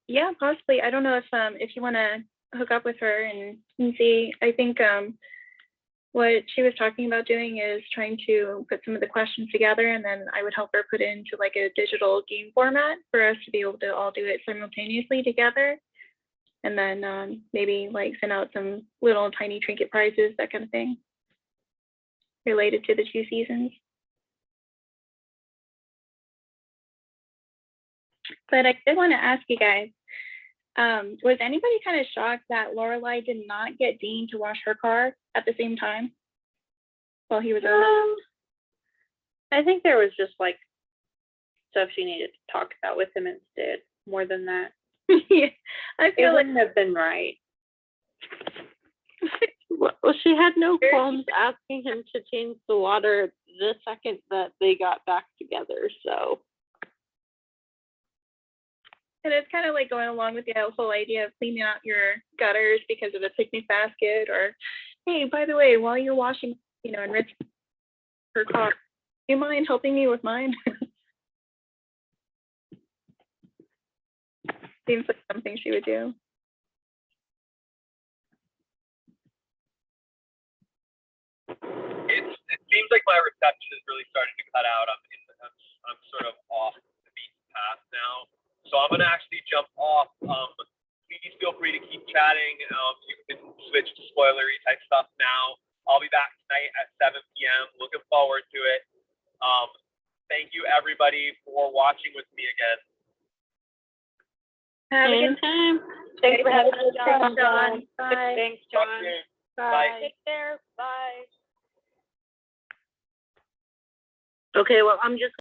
Yeah, possibly. I don't know if you want to hook up with her and see. I think what she was talking about doing is trying to put some of the questions together, and then I would help her put it into like a digital game format for us to be able to all do it simultaneously together. And then maybe like send out some little tiny trinket prizes, that kind of thing, related to the 2 seasons. But I did want to ask you guys, was anybody kind of shocked that Lorelai did not get Dean to wash her car at the same time while he was on? I think there was just like stuff she needed to talk about with him instead, more than that. Yeah, I It feel like wouldn't have been right. Well, she had no qualms asking him to change the water the second that they got back together, so. and it's kind of like going along with the whole idea of cleaning out your gutters because of a picnic basket, or hey, by the way, while you're washing, and rinsing her car, do you mind helping me with mine? Seems like something she would do. It seems like my reception is really starting to cut out. I'm sort of off the beaten path now. So I'm gonna actually jump off. Please feel free to keep chatting. You can switch to spoilery type stuff now. I'll be back tonight at 7 p.m. Looking forward to it. Thank you everybody for watching with me again. Have a good time. Thanks for having us, John. Bye. Thanks, Talk John. soon. Bye. Take care. Bye. Okay, well, I'm just